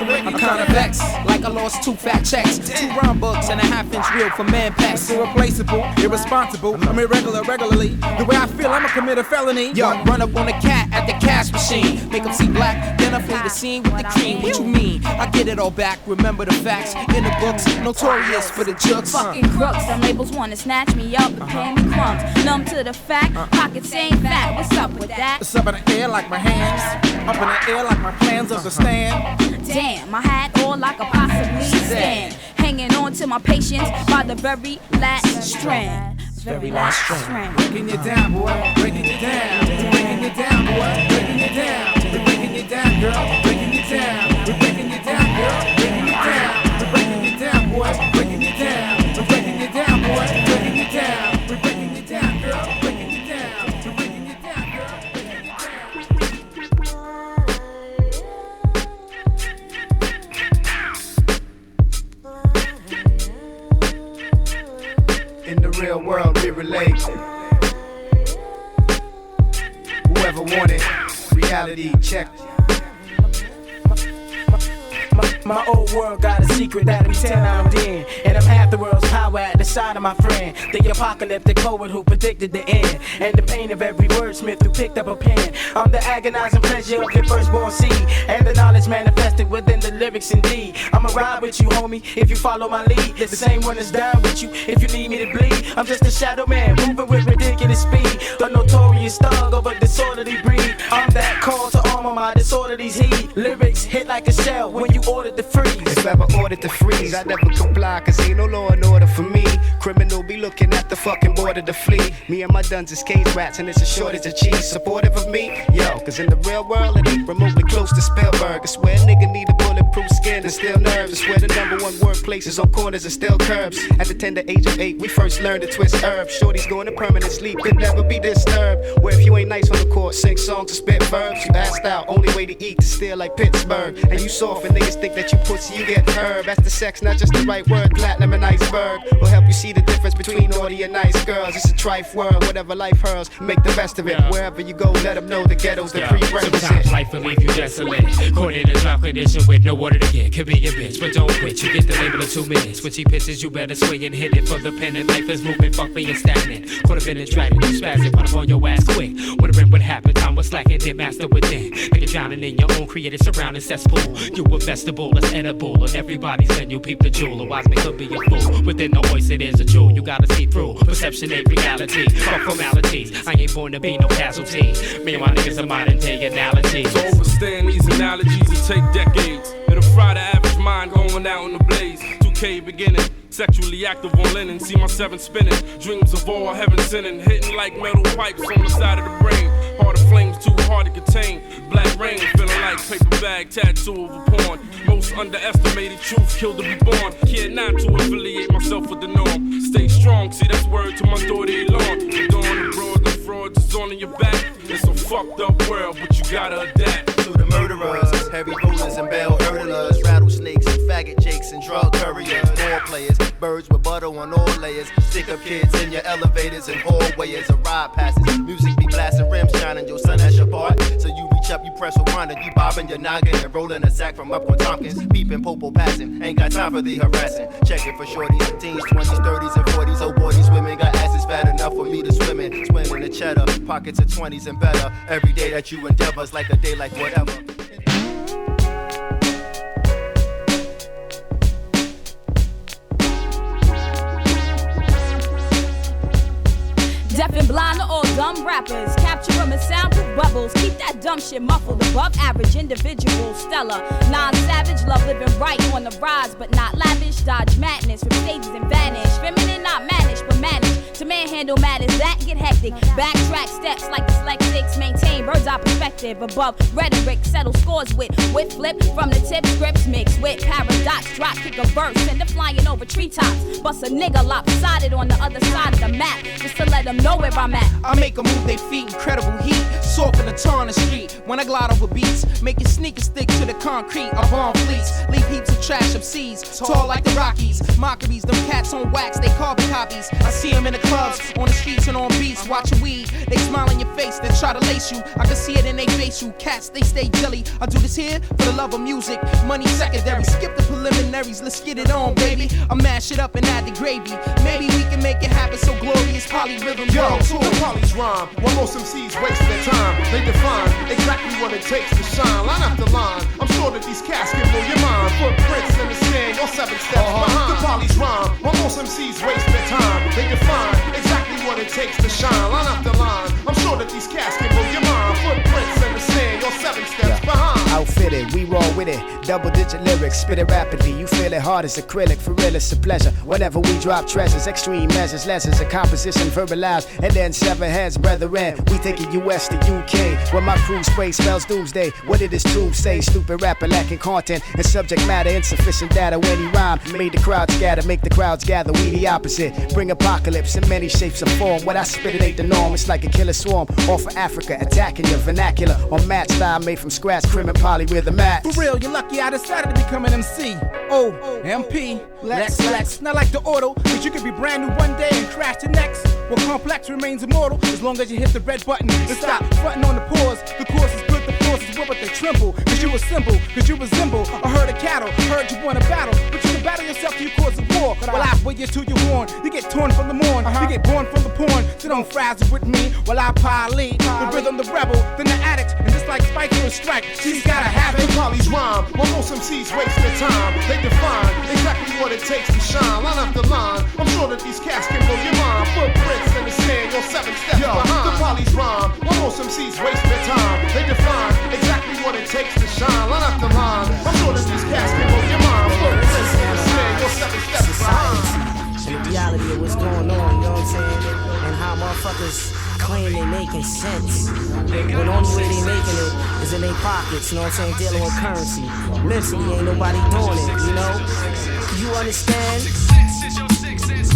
I'm kinda vexed, like I lost 2 fat checks, 2 rhyme books and a half-inch reel for man packs. Irreplaceable, irresponsible, I'm irregular regularly. The way I feel, I'ma commit a felony. Yo, run up on a cat at the cash machine, make them see black, then I flee the scene with the cream. What you mean? I get it all back, remember the facts in the books, notorious for the jokes. Fucking crooks, some labels wanna snatch me up and pay me crumbs. Numb to the fact, pockets ain't fat. What's up with that? It's up in the air like my hands, up in the air like my plans understand. Damn, I had all I could possibly stand, hanging on to my patience by the very last strand. Very last strand. Breaking it down, boy, breaking it down. We're breaking it down, boy, breaking it down. We're breaking it down, girl, breaking it down. We're breaking it down, girl, breaking it down. We're breaking it down, boy, breaking it down. We're breaking it down, boy, breaking it down. We're breaking it down, girl, breaking it down. We're breaking it down, girl, breaking it down. In the real world, we relate. Whoever wanted reality check. My old world got a secret that we tell I'm in. And I'm half the world's power at the side of my friend. The apocalyptic poet who predicted the end. And the pain of every wordsmith who picked up a pen. I'm the agonizing pleasure of your firstborn seed. And the knowledge manifested within the lyrics indeed. I'ma ride with you, homie, if you follow my lead. The same one that's down with you if you need me to bleed. I'm just a shadow man, moving with ridiculous speed. The notorious thug of a disorderly breed. I'm that call to armor my disorders heed. Lyrics hit like a shell when you ordered the freeze. If ever ordered to freeze, I never comply, cause ain't no law and order for me. Criminal be looking at the fucking border to flee. Me and my duns is cage rats and it's a shortage of cheese. Supportive of me? Yo, cause in the real world it ain't remotely close to Spielberg. I swear a nigga need a bulletproof skin and still nerves. I swear the #1 workplaces on corners and still curbs. At the tender age of 8, we first learned to twist herbs. Shorty's going to permanent sleep, could never be disturbed. Where if you ain't nice on the court, sing songs to spit verbs. You asked out, only way to eat to steal like Pittsburgh. And you soft and niggas think that you pussy, you get herb. That's the sex, not just the right word. Platinum and iceberg will help you see the difference between naughty and nice girls. It's a trife world, whatever life hurls, make the best of it. Wherever you go, let them know the ghetto's the prerequisite. Sometimes life will leave you desolate, caught in a drought condition with no water to get. Could be a bitch, but don't quit. You get the label of 2 minutes. When she pisses, you better swing and hit it for the pen. And life is moving, fuck me and stagnant. Caught up in a dragon, you spazzing, run up on your ass quick. Wondering what happened, time was slacking, did master within. Like you're drowning in your own created surrounding cesspool. You a vegetable that's edible, and everybody's in you peep the jewel. A wise man could be a fool. Within the voice it is a jewel. You gotta see through. Perception ain't reality. Fuck formalities. I ain't born to be no casualty. Me and my niggas are modern day analogies. To overstand these analogies, it take decades. It'll fry the average mind going out in the blaze. 2K beginning. Sexually active on linen, see my seven spinning. Dreams of all heaven sinning, hitting like metal pipes on the side of the brain. Heart of flames too hard to contain. Black rain feeling like paper bag tattoo of a porn. Most underestimated truth, killed to be born. Care not to affiliate myself with the norm. Stay strong, see that's word to my daughter Elon. The dawn abroad, the frauds is on in your back. It's a fucked up world, but you gotta adapt. To the murderers, heavy rollers and bell hurdlers, rattlesnakes and faggot jakes and drug couriers, ball players, birds with butter on all layers, stick up kids in your elevators and hallways, a ride passes, music be blasting, rims shining, your sun has your part, so you reach up, you press rewind, and you bobbing your noggin and rolling a sack from up on Tompkins, peeping, popo passing, ain't got time for the harassing, checking for shorties, teens, 20s, 30s, and 40s, oh boy, these women got asses fat enough for me to swim in, swinging the cheddar, pockets of 20s and better, every day that you endeavor's like a day like whatever. Deaf and blind to all dumb rappers. Capture them in soundproof bubbles. Keep that dumb shit muffled. Above average individual. Stellar. Non-savage. Love living right on the rise. But not lavish. Dodge madness. From stages and vanish. Feminine not managed. But managed to manhandle matters that get hectic. Backtrack steps like dyslexics. Maintain bird's eye perspective. Above rhetoric. Settle scores with flip. From the tip. Scripts mixed with paradox. Drop kick a verse. Send it flying over treetops. Bust a nigga lopsided on the other side of the map. Just to let them know where I'm at. I make them move their feet, incredible heat. Soft in the tar on the street. When I glide over beats, making sneakers stick to the concrete. I bomb fleets, leave heaps of trash up seas. Tall like the Rockies, mockeries, them cats on wax, they carbon copies. I see them in the clubs, on the streets and on beats, watching weed. They smile in your face, they try to lace you. I can see it in they face, you cats, they stay jelly. I do this here for the love of music, money secondary. Skip the preliminaries, let's get it on, baby. I mash it up and add the gravy. Maybe we can make it happen so glorious, polyrhythm. Yo, the polys rhyme, while most MCs waste their time. They define exactly what it takes to shine. Line after line, I'm sure that these cats can blow your mind. Footprints in the sand, or 7 steps behind. The polys rhyme, while most MCs waste their time. They define exactly what it takes to shine. Line after line, I'm sure that these cats can blow your mind. Footprints in the sand, or 7 steps behind. Outfitted, we roll with it. Double digit lyrics, spit it rapidly. You feel it hard as acrylic, for real it's a pleasure. Whenever we drop treasures, extreme measures, lessons, a composition verbalized, and then seven heads, brethren. We take it US to UK, where my crew spray spells doomsday. What it is true, say stupid rapper lacking content and subject matter, insufficient data. When he rhyme, made the crowd scatter, make the crowds gather. We the opposite, bring apocalypse in many shapes and form. What I spit it ain't the norm, it's like a killer swarm. All for Africa, attacking your vernacular. On mat style made from scratch, crim and poly with the mat. For real, you're lucky I decided to become an MC. O, MP, Lex. Not like the auto, cause you could be brand new one day and crash the next. Well, complex remains immortal as long as you hit the red button and stop fronting on the pause. The course is good, the force is good, but they tremble. Cause you assemble, cause you resemble a herd of cattle. Heard you wanna battle, but you can battle yourself till you cause a war. Well, I wear you to your horn. You get torn from the morn, you get born from the porn. So don't frazzle with me while I lead the rhythm, the rebel, then the addict. And just like Spike to a strike, she's gotta have it. The polys rhyme, while most MCs waste their time. They define exactly what it takes to shine. Line after line, I'm sure that these cats can blow your mind. Footprints in the sand, you're 7 steps behind. The polys rhyme, while most MCs waste their time. They define exactly what it takes to shine. Line after line, I'm sure that these cats can blow your mind. Footprints in the sand, you're 7 steps behind. The reality of what's going on, you know what I'm saying? And how motherfuckers claim they making sense. But the only way they making it is in their pockets, you know what I'm saying? Dealing with currency. Mentally, ain't nobody doing it, you know? You understand?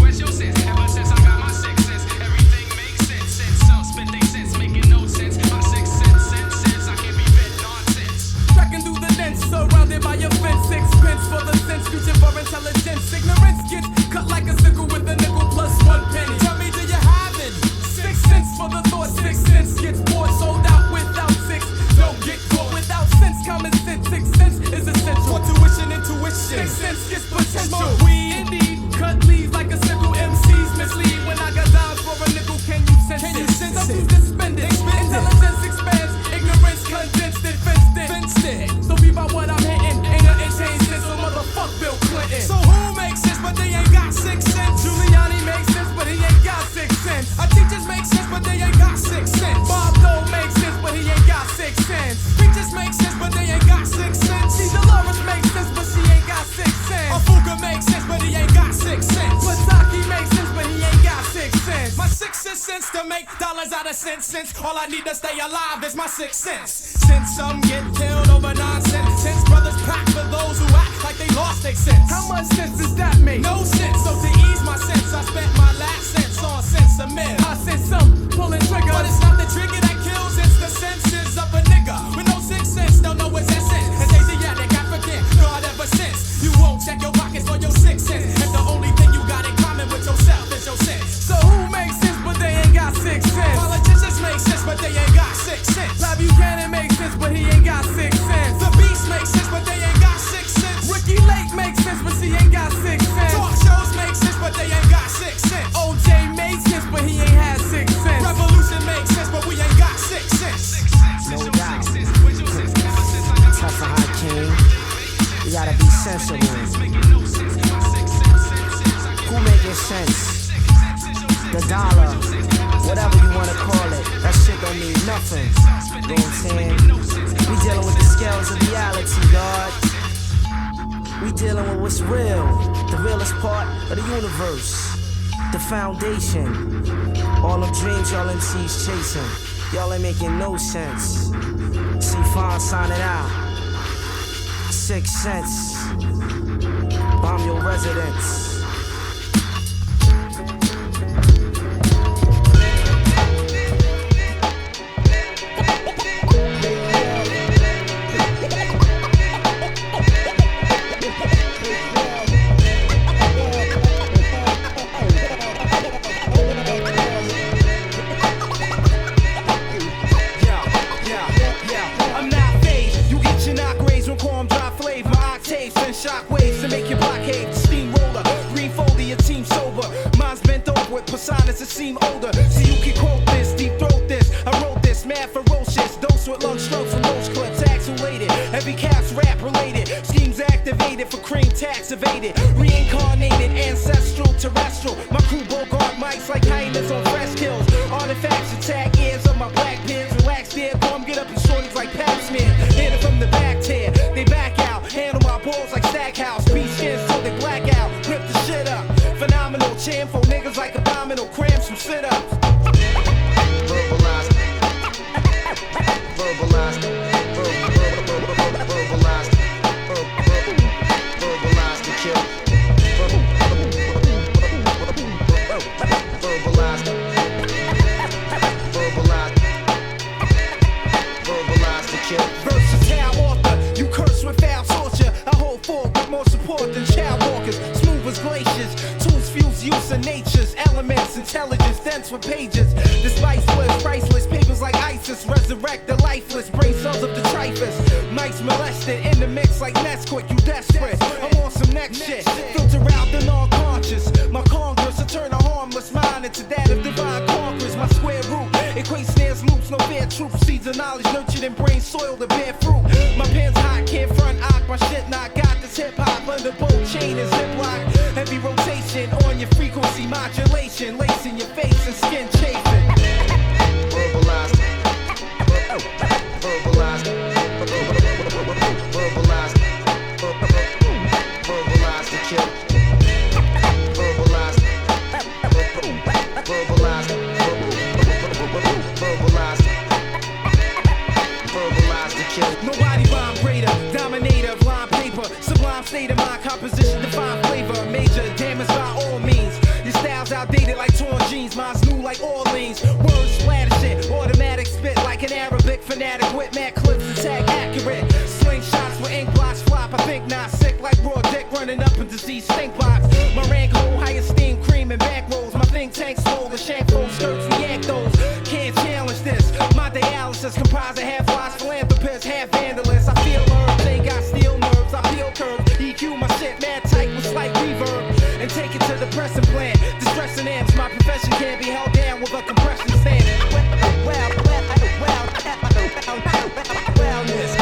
Where's your sense? Ever since I got my 6 cents, everything makes sense. So spit they sense, making no sense. My 6 cents, I can't be fed nonsense. Tracking through the lens, surrounded by a fence. 6 pence for the sense, future for intelligence. Ignorance gets cut like a sickle with a nickel plus 1 penny. Tell me, do you have it? 6 cents for the thought, 6 cents gets bought, sold out without 6. Don't get caught without sense, common sense. 6 cents is essential for tuition, intuition. 6 cents gets potential. Smoke weed, indeed, cut leaves like a single MC's miss make sense. Preachers make sense, but they ain't got 6 cents. See, Dolores makes sense, but she ain't got 6 cents. Afuka makes sense, but he ain't got 6 cents. Pataki makes sense, but he ain't got 6 cents. My 6 is cents to make dollars out of cents. All I need to stay alive is my 6 cents. Since some get killed over nonsense, since brothers pack for those who act like they lost their sense. How much sense does that make? No sense. So to ease my sense, I spent my last cents on sense of men. I sent some pulling trigger, but it's not the trigger that kills, it's the senses of a nigga with no 6 cents. Don't know what's essence. It's Asiatic, African, God ever since. You won't check your pockets for your 6 cents. And the only thing you got in common with yourself is your sense. So who makes sense but they ain't got 6 cents? Politicians make sense but they ain't got 6 cents. Bob Buchanan makes sense but he ain't got 6 cents. The Beast makes sense but they ain't got 6 cents. Ricky Lake makes sense but she ain't got 6 cents. Talk shows make sense but they ain't got 6 cents. OJ makes sense but he ain't had 6 cents. Revolution makes sense but we ain't got 6 cents. No doubt. Tough for high king. You gotta be sensible. Who making sense? The dollar, whatever you wanna call it, that shit don't mean nothing. You know what I'm saying? We dealing with the scales of reality, God. We dealing with what's real, the realest part of the universe, the foundation. All them dreams y'all MCs chasing, y'all ain't making no sense. See, fine, sign it out. 6 cents. Bomb your residence. Shockwaves to make your blockade steamroller. Green folder, your team sober. Mine's bent over with personas that seem older. So you can quote this, deep throat this. I wrote this, mad ferocious. Dose with lung strokes from those clips, axulated. Heavy caps rap related. Schemes activated for cream tax evaded. Reincarnated, ancestral, terrestrial. My crew Bogart mics like hyenas on fresh kills. Artifacts attack ears of my black pins. Relax there, come get up and shorties like pap smear. Hit it from the back tear, they back out. Handle my balls like Stackhouse, beat skins so they black out, rip the shit up. Phenomenal champ for niggas like abdominal cramps from sit-ups. Verbalized, verbalized, verbalized, verbalized to kill. Verbalized, verbalized, verbalized to kill. Versatile author, you curse with foul torture. I hold forth with more support than child walkers. Smooth as glaciers, tools fuse use of nature's elements. Intelligence dense with pages. This lifeless, priceless papers like ISIS. Resurrect the lifeless, brain cells of the typhus. Mics molested in the mix like Nesquik. You desperate? I'm on some next shit. Filter out the non-conscious. My Congress will turn a harmless mind into that of divine conquerors. My square root equates snares, loops, no fair truth. Seeds of knowledge nurtured in brain soil to bear fruit. My pen's hot, can't front ock. My shit not got this hip hop under both chain and ziplock. Heavy rotation on your frequency modulation, lacing your face and skin chafing. Verbalized, verbalized, verbalized, verbalized to kill. Verbalized, verbalized, verbalized, verbalized to kill. Nobody rhyme greater, dominator of line paper. Sublime state of mind, composition, define flavor. Major damage by all means. Your style's outdated like torn jeans. Mine's new like Orleans. Words splatter shit, automatic spit like an Arabic fanatic with mad clips attack accurate. Slingshots with ink blots flop. I think not sick like raw dick running up in disease stink box. My rank hold high esteem, cream and back rolls. My think tank swole, the shank fold skirts and yank those. Can't challenge this. My dialysis comprised of half wise philanthropists, half vandalists. I feel herbs, they got steel nerves. I feel curves. EQ my shit mad tight with slight reverb. And take it to the pressing plant. Distressing amps, my profession can't be held down with a compression stand. Wellness.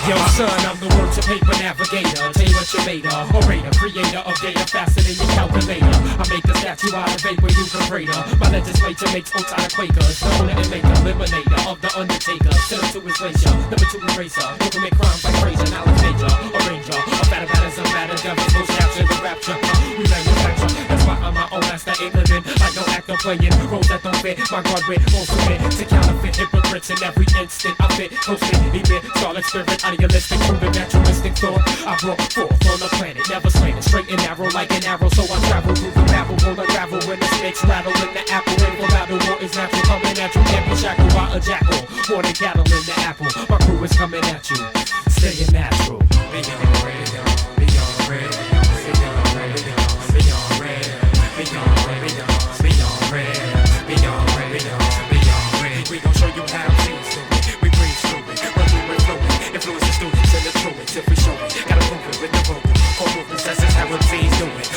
Yo, son, I'm the word to paper navigator. Tell you what you made of. Orator, creator of data faster than your calculator. I make a statue out of vapor, you can crater. My legislature makes oats out of Quakers. The owner and maker, eliminator of the undertaker. Send him to his glacier. Number 2 eraser. You can make crimes like Frazier, knowledge major. Arranger, a fatter batter, some batter, devils, most capture the rapture. We manufacture. That's why I'm my own master, ain't living like no actor playing roles that don't fit. My guard with won't submit to counterfeit hypocrites in every instant. I fit, closely, emit, scarlet spirit, idealistic, proven naturalistic thought. I brought forth on the planet, never slanted, straight and narrow like an arrow. So I travel through the babble, won't unravel when the snakes rattle in the apple. And for battle, war is natural, coming at you, can't be shackled by a jackal. More than cattle in the apple, my crew is coming at you, staying natural. Beyond red, beyond red, beyond red, beyond red, beyond red, beyond red, beyond red, beyond red. We gon' show you how things do it. We breathe through it, run through it, flow it. Influence the students and the truants if we show it. Gotta prove it with the vocal. Core movements, that's just how MCs do it.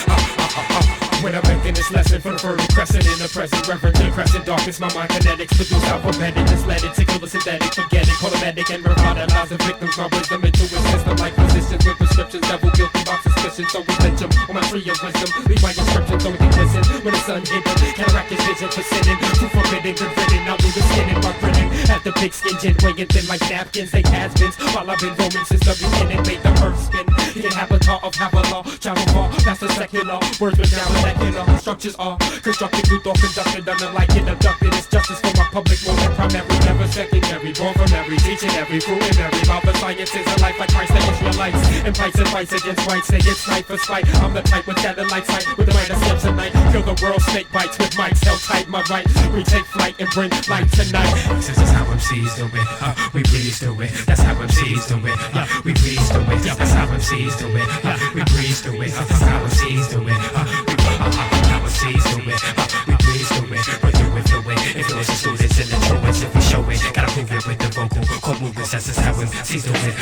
When I'm making this lesson for the fertile crescent in the present, reverend to the crescent darkness, my mind kinetics produce alphabetic, misled, secular, synthetic, forget it, automatic, and revitalize the victims, my wisdom into a system like physicians with prescriptions, devil guilty by suspicion, so we lynch them on my tree of wisdom, leave my inscriptions so we can listen, when the sun hit them, counteract his vision for sinning, too forbidden, good fitting, I'll do the skinning, by grinning, at the big skin, gin, weighing thin like napkins, they has-beens, while I've been roaming since the beginning, made the earth spin, the inhabitant of Havilah, travel far, past the secular, words with down that structures are constructed through thought conducted, unlike it abducted. It's justice for my public more than primary, never secondary. Born from every teaching, every fruit and every about the sciences of life like Christ and Israelites. And fights and fights against whites, say it's night for spite. I'm the type with satellite sight, with the might of steps tonight. Kill the world, snake bites with mics, held tight, my right. We take flight and bring light tonight. This is how MCs do it, we breeze through it. That's how MCs do it, we breeze through it. That's how MCs do it, we breeze through it. That's how MCs do it, how MCs do it, we breeze through it, run through it, through it. Influence the students and the truants if we show it. Gotta prove it with the vocal core movements, that's just how MCs do it.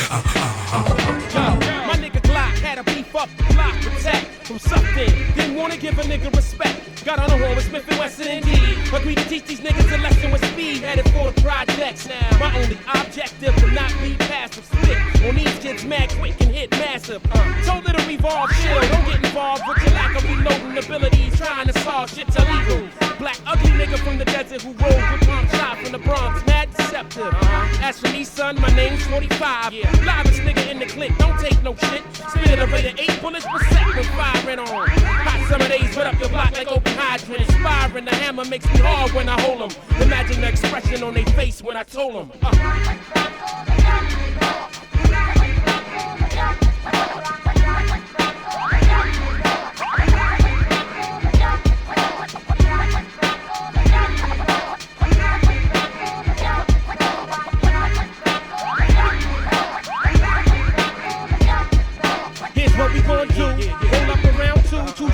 Yo, my nigga Glock had a beef up, block protect from something. Didn't wanna give a nigga respect. Got on a roll with Smith and Wesson indeed. Agreed to teach these niggas a lesson with speed. Headed for the projects now. My only objective to not be passive. Split on these kids mad quick and hit massive. Told her to revolve, chill, don't get involved with your lack of reloading abilities. Trying to solve shit's illegal. Black ugly nigga from the desert who rolled with pump shot from the Bronx. Mad deceptive. As for me, son, my name's 45. Livest nigga in the clique, don't take no shit. Spit a rate of 8 bullets per second with firing on. Hot summer days, put up your block like open hydrant. Inspiring, the hammer makes me hard when I hold 'em. Imagine the expression on their face when I told 'em. Here's what we gon' do. Roll up around to the Q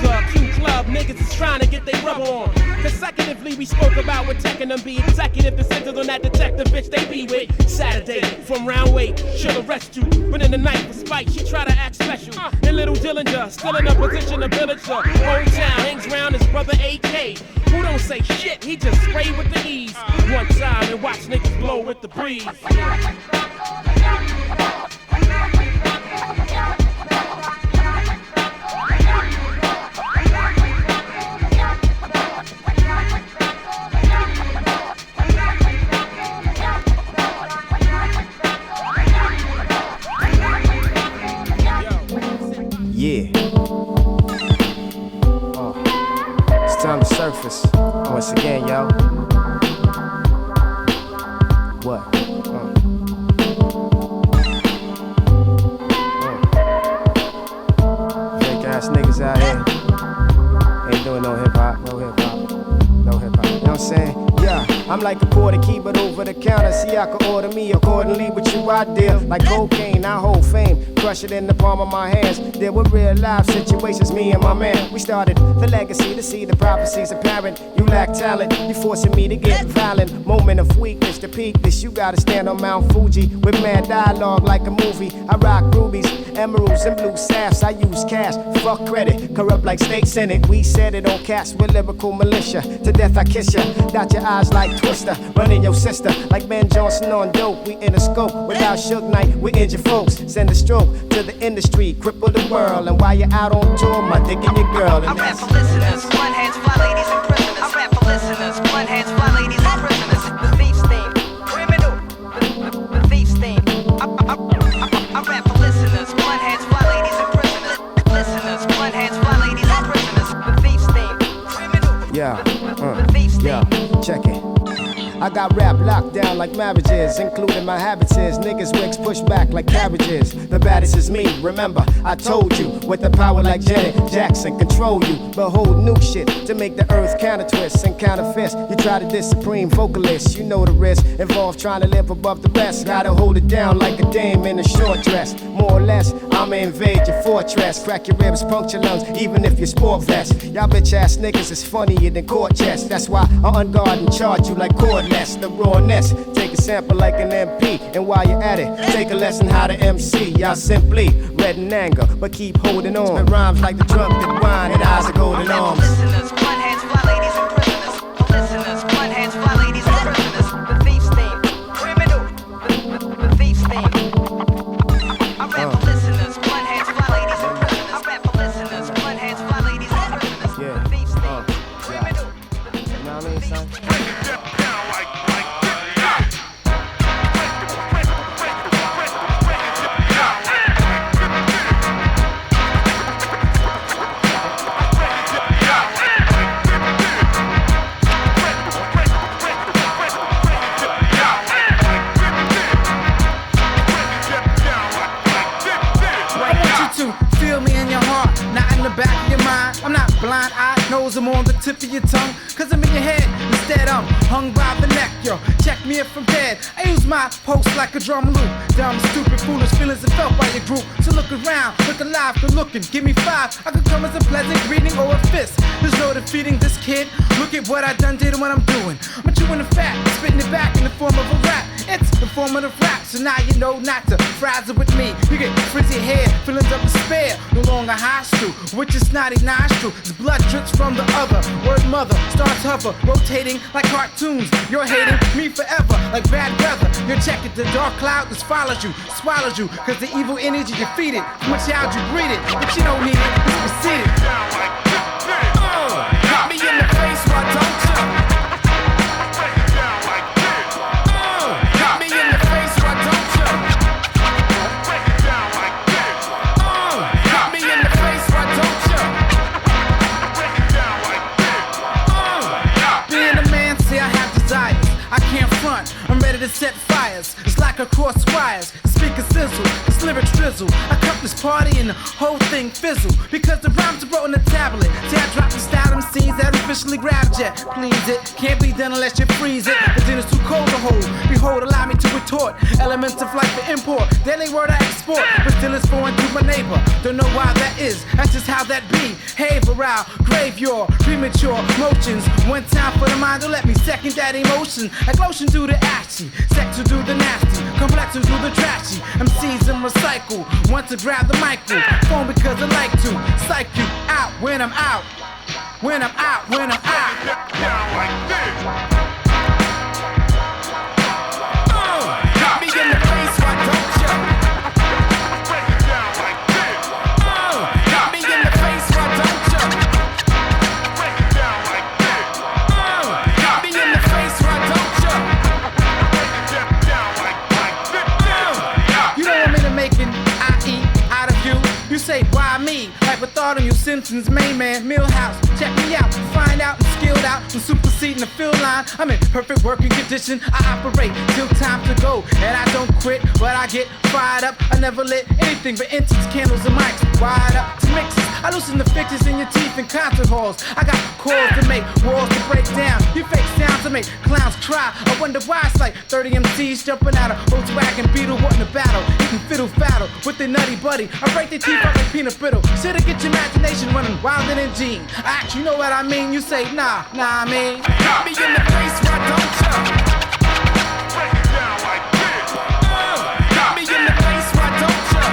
Club. Niggas is trying to get they rubber on. Consecutively, we spoke about what tech and them be executive descendants on that detective bitch they be with. Saturday from round weight, she'll arrest you. But in the night for spite, she try to act special. And little Dillinger, still in a position to villager. Old town hangs round his brother AK. Who don't say shit, he just spray with the ease. One time and watch niggas blow with the breeze. Yeah. It's time to surface once again, yo. What? Fake ass niggas out here ain't doing no hip hop, no hip hop, no hip hop. You know what I'm saying? Yeah, I'm like a quarter key, but over the counter. See, I can order me accordingly with you. I deal like cocaine, I hold fame. crush it in the palm of my hands. There were real life situations, me and my man. We started the legacy to see the prophecies apparent. You lack talent, you forcing me to get violent. Moment of weakness to peak this. You gotta stand on Mount Fuji with mad dialogue like a movie. I rock rubies, emeralds, and blue safts. I use cash, fuck credit, corrupt like state senate. We said it on cats with lyrical militia. To death I kiss ya, dot your eyes like Twister. Running your sister like Ben Johnson on dope. We in a scope without Suge Knight. We injure folks, send a stroke to the industry, cripple the world. And while you're out on tour, my dick and your girl. And I rap for listeners, one hands fly ladies and prisoners. I rap for listeners, one hands fly ladies and prisoners. The thief's theme, criminal. The thief's theme. I rap for listeners, one hands fly ladies and prisoners. Listeners, one hands fly ladies and prisoners. The thief's theme, criminal. Check it. I got rap locked down like marriages, including my habits is niggas wigs push back like cabbages. The baddest is me, remember, I told you. With the power like Janet Jackson, control you. Behold new shit to make the earth counter twists and counterfeits. You try to diss supreme vocalist, you know the risk involved trying to live above the rest. Gotta hold it down like a dame in a short dress. More or less, I'ma invade your fortress. Crack your ribs, puncture lungs, even if you're sport vest. Y'all bitch ass niggas is funnier than court chess. That's why I unguard and charge you like cordless. The rawness, take a sample like an MP. And while you're at it, take a lesson how to MC. Y'all simply red in anger, but keep holding on. Spit rhymes like the drunk that wine and eyes are golden arms. Listeners, one hands fly ladies and prisoners. Listeners, one hands fly ladies and prisoners. The thief's theme, criminal. The thief's theme. I rap for listeners, one hands fly ladies and prisoners. I rap for listeners, one hands fly ladies and prisoners. The thief's theme, criminal. You know what I mean, son? Blind-eyed, nose, I'm on the tip of your tongue. Cause I'm in your head, instead I'm hung by the neck, yo. Check me if I'm dead. I use my pulse like a drum loop. Dumb, stupid, foolish feelings are felt by your group. So look around, look alive, good looking. Give me 5, I could come as a pleasant greeting or a fist. There's no defeating this kid. Look at what I done did and what I'm doing. I'm chewing the fat, spitting it back in the form of a rap. It's the form of the rap, so now you know not to frazzle with me. You get frizzy hair, feelings of despair. No longer hostile, with your snotty nostril. Blood drips from the other. Word mother starts hover, rotating like cartoons. You're hating me forever, like bad weather. You're checking the dark cloud that follows you, swallows you. Cause the evil energy defeated. From a child you breed it, but you don't need it. It's proceeded. Hit me in the face, why don't you? Hit me in the face, why don't you? Hit me in the face, why don't you? Being a man, say I have desires. I can't front, I'm ready to set fires. It's like a cross wires, speaker sizzle, this lyrics drizzle. I cut this party and the whole thing fizzle. Because the rhymes are wrote on the tablet. See, I drop the style them scenes that officially grab jet. Please it, can't be done unless you freeze it. But then it's too cold to hold. Behold, allow me to retort. Elements of life to import. Then they word I export. But still it's foreign to my neighbor. Don't know why that is, that's just how that be. Hey, around, graveyard, premature motions. One time for the mind, don't let me second that emotion. Like lotion do the ashy, sex to do the nasty, complex to do the trashy. MCs and recycle, want to grab the microphone because I like to psych you out when I'm out. When I'm out, when I'm out. Down like this. Hit me in the face, why don't you? Break it down like this. Hit me in the face, why don't you? Break it down like this. Hit me in the face, why don't you? Break it down like this. You don't want me to make an IE out of you. You say, why me? Like with thought on you, Simpsons main man, Millhouse. Check me out, find out, I'm skilled out. I'm superseding the field line. I'm in perfect working condition. I operate till time to go. And I don't quit, but I I get fired up, I never lit anything but incense, candles, and mics. Wired up to mixes. I loosen the fixes in your teeth in concert halls. I got chords to make, walls to break down. You fake sounds to make clowns cry. I wonder why it's like 30 MCs jumping out of Volkswagen Beetle wanting to battle. Eating fiddle faddle with their nutty buddy. I break their teeth out like peanut brittle. Shit'll get your imagination running wilder than Gene. I ask, you know what I mean? You say, nah, I mean. Got me in the face, why don't ya? Break it down like this. Got me in the face, why don't ya?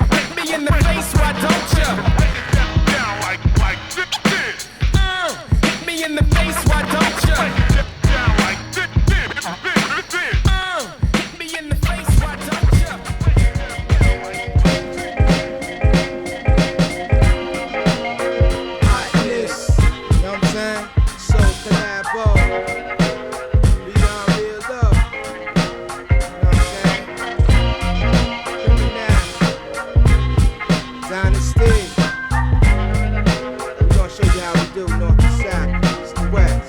Break me in the face, why don't ya? Break it down like this. Hit me in the face, why don't ya? Break it down like this. Hit me in the face, why don't ya? Hotness, you know what I'm saying? So collabo, beyond real love. You know what I'm saying? Hear me now. Dynasty. We gonna show you how we do north to south, east to west.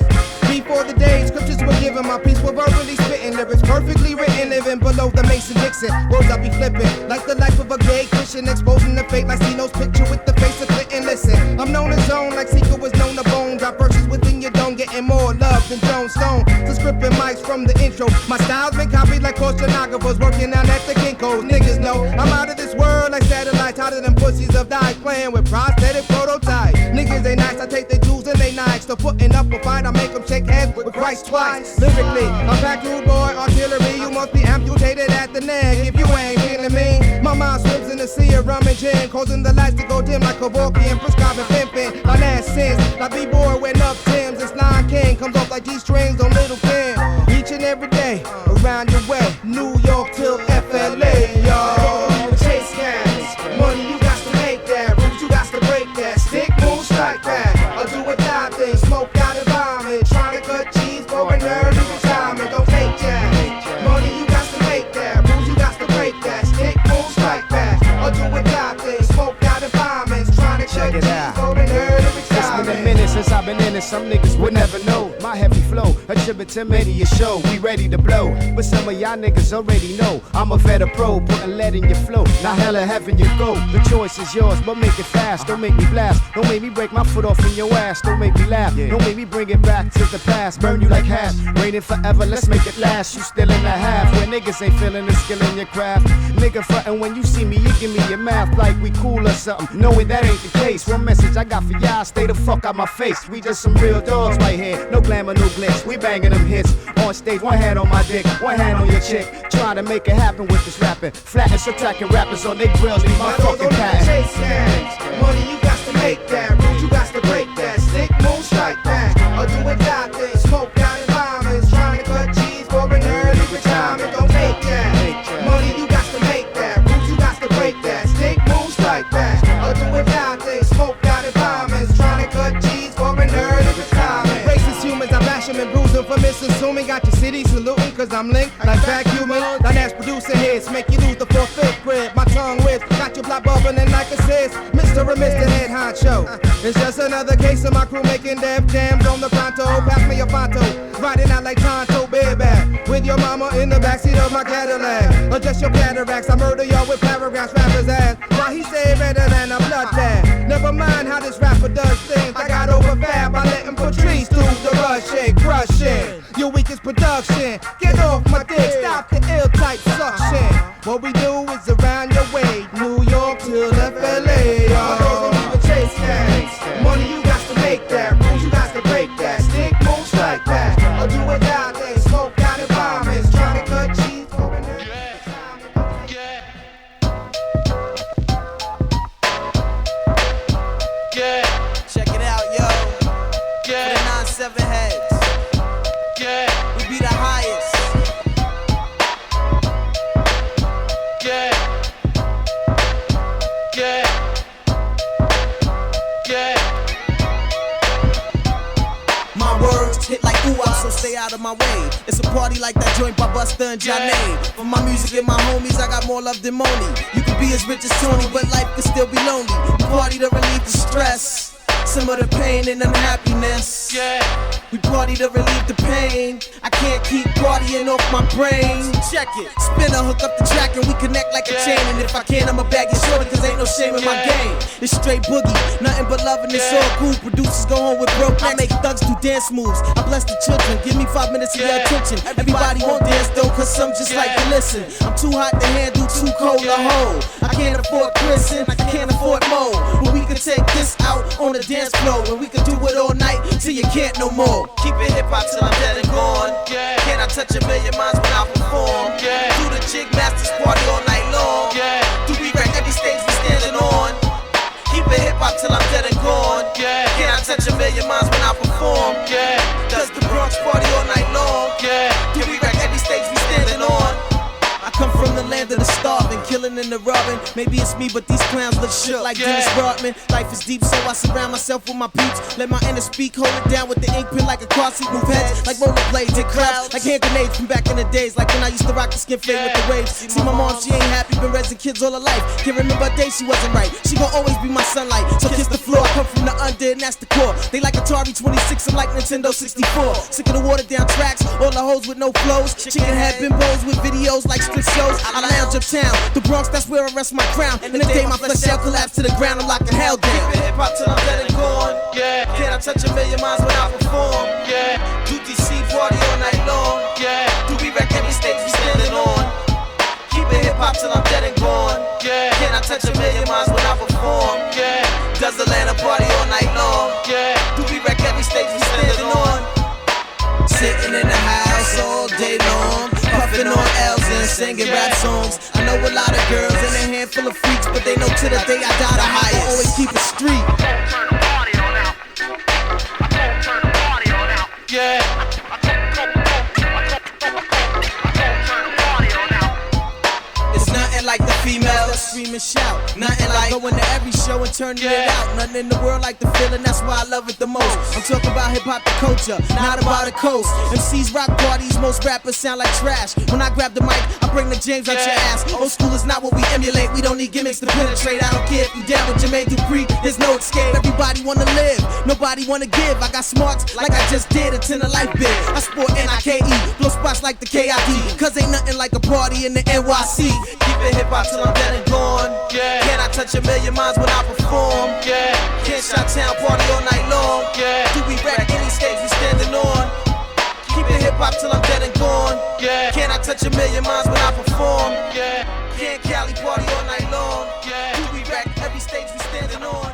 Before the days, scriptures were given, my piece were verbally spitting, lyrics perfectly written, living below the Mason Dixon. Words I be flipping, like the life of a gay Christian, exposing the fate like Cino's picture with the face of Clinton. Listen, I'm known as Zone, like Seeker was known to Bone. Drop verses within your dome, getting more love than Jones Stone. So scripting mics from the intro. My style's been copied like oceanographers, working down at the Kinko's. Niggas know I'm out of this world like satellites, hotter than pussies of die, playing with prosthetic prototypes. Niggas ain't nice, I take their jewels and they Nikes. Still putting up a fight, I make them shake hands with Christ twice. Lyrically, I'm packed rude boy, artillery. You must be amputated at the neck if you ain't feeling me. My mind swims in the sea of rum and gin, causing the lights to go dim like Kevorkian, prescribing pimping. My last sins, like B-boy wearing up Timbs. This Lion King comes off like G-strings on Little Kim. Each and every day, around your way, New York till FLA, y'all. Chase gas, money you got to make that, rules you got to break that. Stick, move, strike back. I'll do a die thing, smoke out and vomit. Trying to cut cheese for an early retirement. Don't take that. Money you got to make that, rules you got to break that. Stick, move, strike back. I'll do a die thing, smoke out and vomit. Trying to cut cheese for an early retirement. It's been a minute since I've been in it, some niggas would never know. My heavy flow, attribute to many a show, we ready to blow. But some of y'all niggas already know I'm a vet, a pro, putting lead in your flow. Now hella heaven you go. The choice is yours, but make it fast. Don't make me blast. Don't make me break my foot off in your ass. Don't make me laugh. Don't make me bring it back to the past. Burn you like hash. Raining forever, let's make it last. You still in the half where niggas ain't feeling the skill in your craft. Nigga frontin' when you see me, you give me your mouth like we cool or something. Knowing that ain't the case. One message I got for y'all, stay the fuck out my face. We just some real dogs right here. No glamour, no glitz. We banging them hits. On stage, one hand on my dick, one hand on your chick. Trying to make it happen with this rapping. Flatten, subtracting rappers on their grills. Need my fucking patent. Money you got to make that, rules you got to break that. Stick, move, strike back. I'll do a die thing, smoke out environments. Trying to cut cheese for an early retirement. Don't take that. Money you got to make that, rules you got to break that. Stick, move, strike back. I'll do a die thing, smoke out environments. Trying to cut cheese for an early retirement. Racist humans, I bash them and bruise them for misassuming. Got your city saluting, cause I'm linked like vacuuming. Dynamics producer hits, make you lose the 4/5 grip. My tongue whips, got your block bubbling like a sis. Mr. or Mr. Head Honcho. It's just another case of my crew making death jams on the pronto. Pass me a Fonto, riding out like Tonto, baby. With your mama in the backseat of my Cadillac. Or just your cataracts, I murder y'all with paragraphs, rappers ass. Why he say better than a blood bag. Never mind how this rapper does things. I got over fab, I let him put trees through the rushing, crushing. Your weakest production. Get off my dick, stop the ill type suction. What we do is around your way, New York till FLA. My girls don't even chase that. Money you got to make that, rules you got to break that. Stick, move, strike back. I'll do a die thing, smoke out environments. Trying to cut cheese over there. Check it out, yo. For the 9-7 heads. We be the highest. My words hit like ooh, so stay out of my way. It's a party like that joint by Busta and Johnny. For my music and my homies, I got more love than money. You can be as rich as Tony, but life can still be lonely. We party to relieve the stress. some of the pain and unhappiness. Yeah. We party to relieve the pain. I can't keep partying off my brain. Check it. Spinna hook up the track and we connect like a chain. And if I can, I'ma bag it shorter, cause ain't no shame in my game. It's straight boogie, nothing but love and it's all cool. Producers go home with broke necks. I make thugs do dance moves. I bless the children. Give me 5 minutes of your attention. Everybody won't dance though, cause some just like to listen. I'm too hot to handle, too cold to hold. I can't afford Christian, I can't afford more. But we can take this out on the dance floor. And we can do it all night till you can't no more. Keep it hip hop till I'm dead and gone. Yeah. Can I touch a million minds when I perform? Yeah. Do the Jig Masters party all night long. Yeah. Do we wreck every stage we standing on? Keep it hip hop till I'm dead and gone. Yeah. Can I touch a million minds when I perform? Yeah. Does the Bronx party all night long? Yeah. Do we wreck every stage we standing on? I come from the land of the starving, killing and the robbing. Maybe it's me, but these clowns look shook like Dennis Rodman. Life is deep, so I surround myself with my peeps. Let my inner speak, hold it down with the ink pen like a car seat. Move heads like rollerblades and crowds like hand grenades from back in the days. Like when I used to rock the skin fade with the waves. See my mom, she ain't happy, been raising kids all her life. Can't remember a day she wasn't right. She gon' always be my sunlight. So kiss the floor, I come from the under and that's the core. They like Atari 26, I'm like Nintendo 64. Sick of the watered down tracks, all the hoes with no flows. Chicken head bimbos with videos like strip shows. I lounge uptown, the Bronx, that's where I rest my crown. And the day my flesh shall collapse to the ground, I'm locking hell down. Keep it hip hop till I'm dead and gone. Yeah. Can I touch a million minds when I perform? Yeah. Do DC party all night long. Yeah. Do we wreck every stage we standing on? Keep it hip hop till I'm dead and gone. Yeah. Can I touch a million minds when I perform? Yeah. Does Atlanta party all night long? Yeah. Do we wreck every stage we standing on? Sitting in the house all day long, puffing on L's and singing rap songs. I know a lot of girls and a handful of freaks, but they know to the day I die the highest. Always keep it street. Yeah. It's nothing like the females that scream and shout. Nothing like going to every show and turning it out. Nothing in the world like the feeling, that's why I love it the most. I'm talking about hip hop, the culture, not about the coast. MCs rock parties, most rappers sound like trash. When I grab the mic, I bring the James out your ass. Old school is not what we emulate, we don't need gimmicks to penetrate. I don't care if you down with Jermaine Dupri, there's no escape. Everybody wanna live, nobody wanna give. I got smarts like I just did, attend a life bid. I sport NIKE, blow spots like the KID. Cause ain't nothing like a party in the NYC. Keep it hip hop till I'm dead and gone. Yeah. Can I touch a million minds when I perform? Yeah. Can't shot town party all night long. Yeah. Do we wreck any stage we standing on? Keep it hip hop till I'm dead and gone. Yeah. Can I touch a million minds when I perform? Yeah. Can't Cali party all night long. Yeah. Do we wreck every stage we standing on?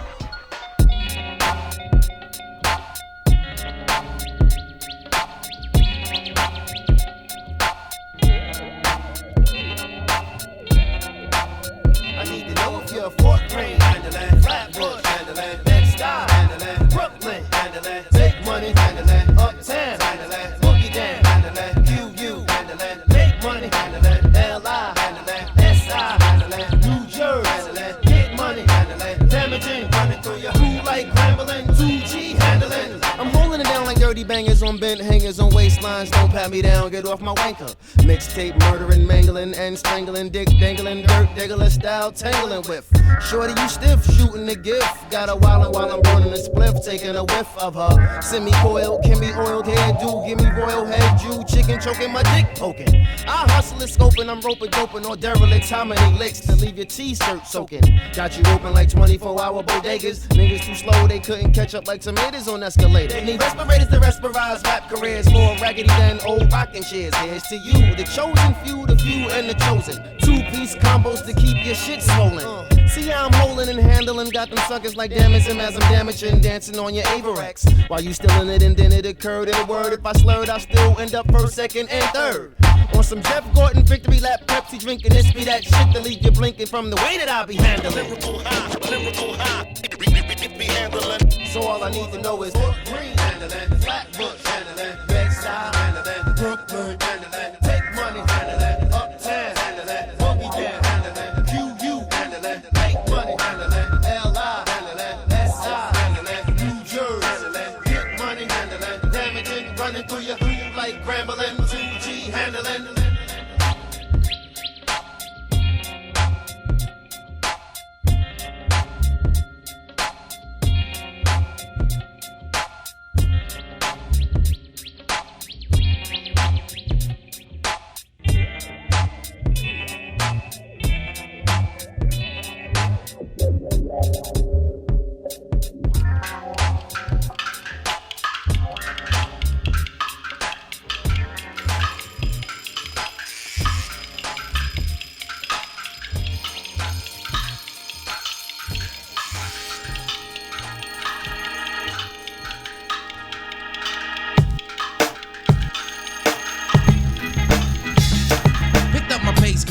I need to know if you're a Fort Greene, handling, Flatbush, handling, Bed-Stuy, handling, Brooklyn, handling, take money, handling, Uptown, handling, Boogie Down, handling, QU, handling, make money, handling, LI, handling, SI, handling, New Jersey, handling, get money, handling, damaging, running through your who like rambling, 2G handling. I'm holding it down like dirty bangers on bent hangers on waistlines. Don't pat me down, get off my wanker. Mixtape murdering, mangling, and strangling, dick dangling, dirt diggler style tangling with. Shorty, you stiff, shooting the gift. Got a wildin' while I'm burning a spliff, taking a whiff of her. Semi-coil, can be oiled hairdo, give me royal head Jew, chicken choking, my dick poking. I hustle it, scoping, I'm roping, doping, or derelicts. How many licks to leave your t-shirt soaking? Got you open like 24-hour bodegas. Niggas too slow, they couldn't catch up like tomatoes on escalators. They need respirators to respirize rap careers, more raggedy than old rocking chairs. Here's to you, the chosen few, the few and the chosen. Two-piece combos to keep your shit swollen. See how I'm holding and handling, got them suckers like damaging as I'm damaging, dancing on your Averex. While you still in it and then it occurred in a word. If I slurred, I still end up first, second, and third. On some Jeff Gordon victory lap, Pepsi drinking, this be that shit to leave you blinking from the way that I be handling. Lyrical high, be handling. So all I need to know is Fort Greene handling, Flatbush handling, Bed-Stuy handling, Brooklyn handling, take money handling, Uptown handling, Boogie Down handling, QU handling, make money handling, LI handling, SI handling, New Jersey handling, get money handling, damaging, running through your like rambling, 2G handling.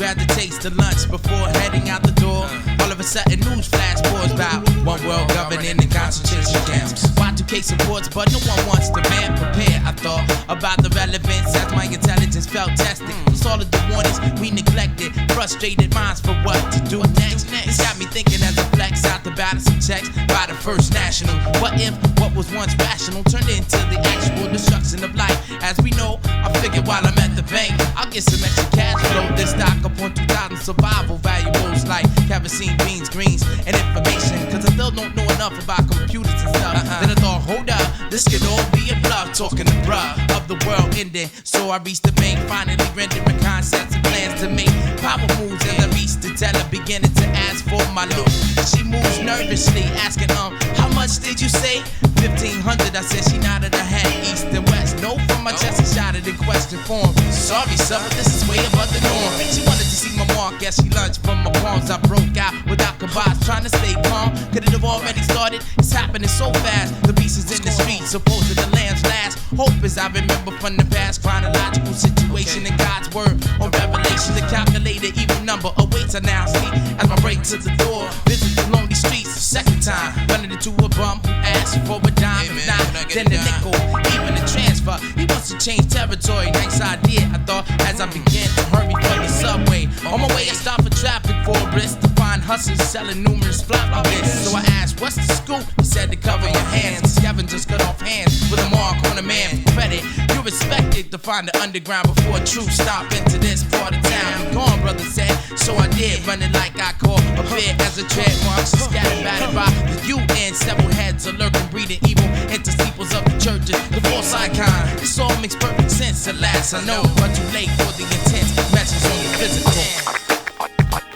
grab the taste of lunch before heading out the door. All of a sudden, news flash pours about one world governing in concentration camps. Y2K supports, but no one wants to man prepare. I thought about the relevance as my intelligence felt tested. It's all of the warnings we neglected, frustrated minds for what to do next. This got me thinking as I flex out the balance of checks by the First National. What if what was once rational turned into the actual destruction of life? As we know, I figured while I'm at the bank, I'll get some extra cash flow, then stock up on 2,000 survival valuables like kerosene, beans, greens, and information. Cause I still don't know enough about computers and stuff. Then I thought, hold up, this could all be a bluff. Talking to bruh of the world ending. So I reached the bank, finally rendering concepts and plans to make power moves. As I reached the teller, beginning to ask for my loot. She moves nervously, asking, how much did you say? 1,500, I said. She nodded her head, east and west. No from my chest, and shouted in question form. Sorry, sir, but this is way above the norm. She wanted to see my mark as she lunged from my palms. I broke out without kabobs, trying to stay calm. Could it have already started? It's happening so fast. The beast is in the streets, supposed to the land's last. Hope as I remember from the past, chronological situation in God's word. On Revelation, the calculator, even number awaits. I now see as I break to the door. Visit the lonely streets the second time. Running into a bum who asked for a dime. If not, then the nickel, even the transfer. He wants to change territory. Nice idea, I thought, as I began to hurry for the subway. On my way, I stopped for traffic for a brisk to find hustlers selling numerous floppy bits. So I asked, what's the scoop? He said to cover your hands. The scavengers cut off hands with a mark on a man for credit. You're expected to find the underground before a troop stop into this part of town. I'm gone, brother said, so I did. Running like I caught a bit as a trademark. Scattered battered by the UN. Several heads are lurking, breeding evil into steeples of the churches. The false icon. This all makes perfect sense at last. I know, but too late for the intense message on the physical.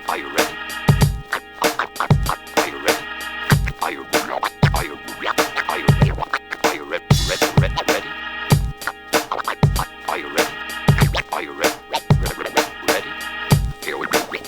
Are you ready? Are you ready? Are you ready? Are you ready? Are you ready? Are you ready? Ready? Are you ready? Are you ready? Ready? Here we go. Here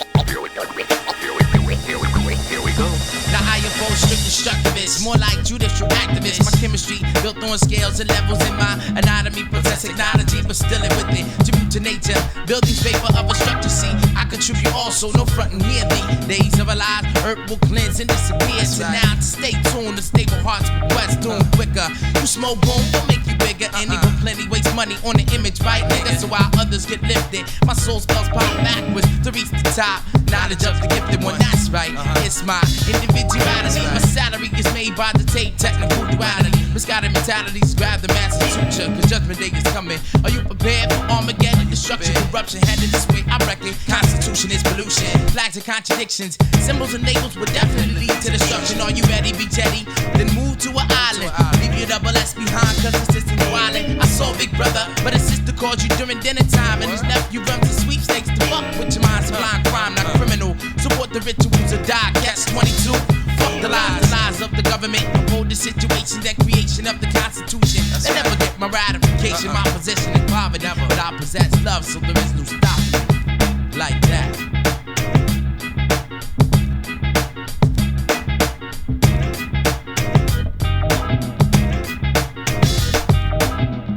we go. Here we go. Now I oppose strict destructivists, more like judicial activists. My chemistry built on scales and levels in my anatomy, possess technology, but still it with it. Tribute to nature, buildings vapor of a structure. See, I contribute also, no frontin' here. The days of our lives, earth will cleanse and disappear. So now to stay tuned, the stable hearts request doing quicker. You smoke boom, will make you bigger, and even plenty waste money on the image, right, nigga? So while others get lifted, my soul spells pop backwards to reach the top. Knowledge of the gifted one, that's right. It's my individuality. My salary is made by the tape, technical duality. Misguided mentalities grab the master suture, cause judgment day is coming. Are you prepared for Armageddon? Destruction, corruption, headed this way, I reckon. Constitution is pollution, flags and contradictions. Symbols and labels will definitely lead to destruction. Are you ready, be jetty? Then move to an island. Leave your double S behind, cause the system's wildin'. I saw Big Brother, but his sister called you during dinner time. And his nephew runs the sweepstakes to fuck with your mind. Sublime crime, not criminal. Support the rituals of die, catch 22. Fuck the lies of the government. Uphold the situations and creation of the Constitution. They never get my ratification, my possession is poverty. But I possess love, so there is no stopping me. Like that.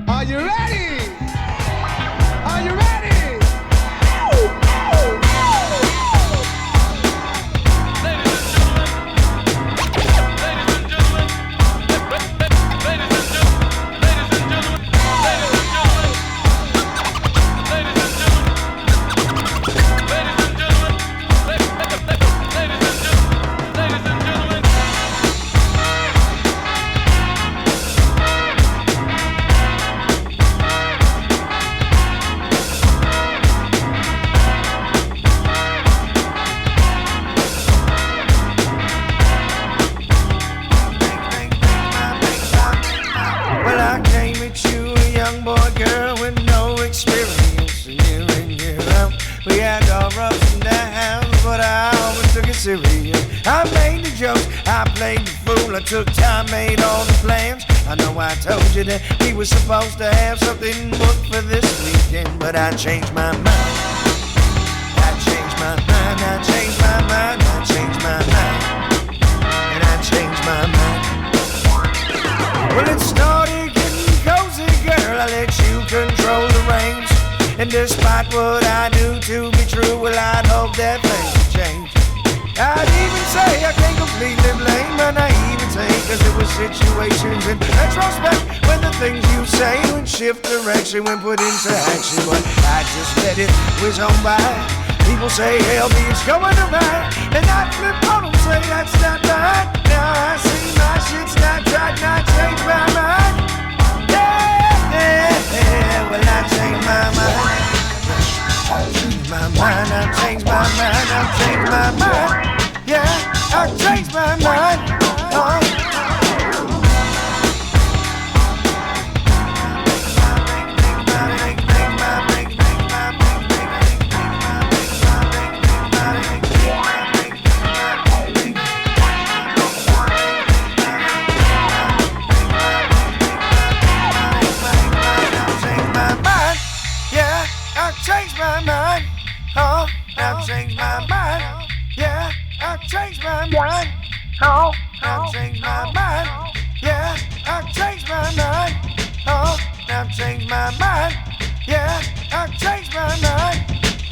Are you ready? Are you ready? I made the jokes, I played the fool, I took time, made all the plans. I know I told you that we were supposed to have something booked for this weekend, but I changed my mind. I changed my mind, I changed my mind, I changed my mind, and I changed my mind. Well, it started getting cozy, girl, I let you control the reins. And despite what I do to be true, well, I'd hope that things would change. I'd even say I can't completely blame my naivete, cause it was situations in retrospect when the things you say would shift direction when put into action. But I just let it whiz on by. People say hell is going around, and I flip on them, say that's not right. Now I see my shit's not right, and I change my mind. Yeah, well I changed my mind. I changed my mind, I changed my mind, I changed my mind. Yeah, I changed my mind. Changed my mind. Oh, I've changed my mind. Yeah, I've changed my mind. Oh, I've changed my mind. Yeah, I've changed my mind. Oh, I've changed my mind. Yeah, I've changed my mind.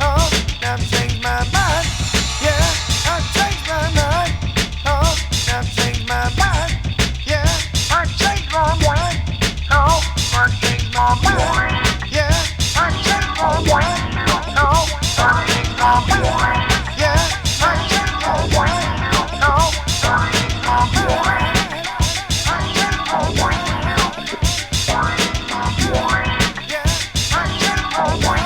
Oh, I've changed my mind. Yeah, I've changed my mind. Oh, I've changed my mind. Yeah, I've changed my mind. Oh, I've changed my mind. Yeah, I've changed my mind. Oh, I've changed my mind. Yeah, I've changed my mind. Oh, I've changed my mind. I've changed my mind. Yeah, I've changed my mind.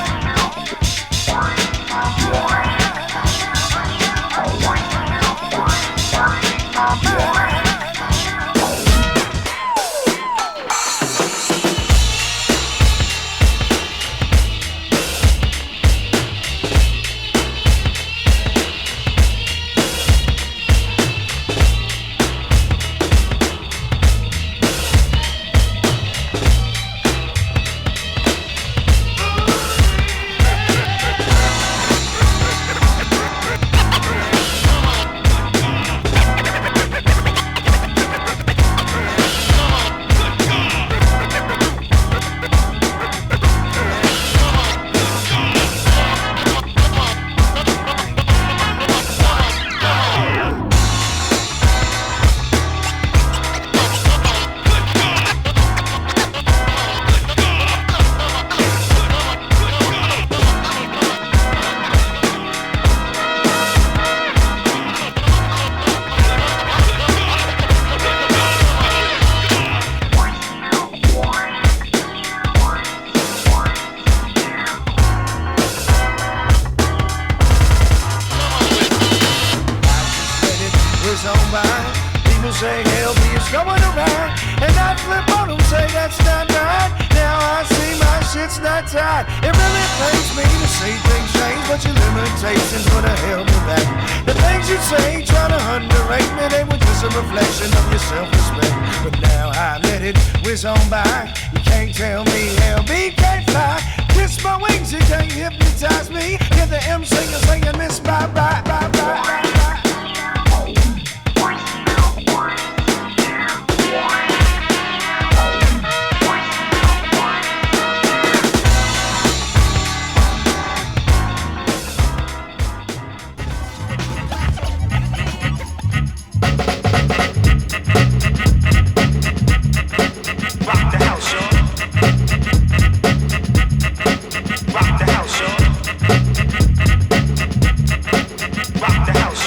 Rock the house,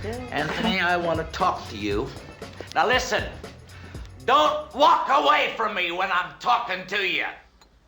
Anthony, I want to talk to you. Now listen, don't walk away from me when I'm talking to you.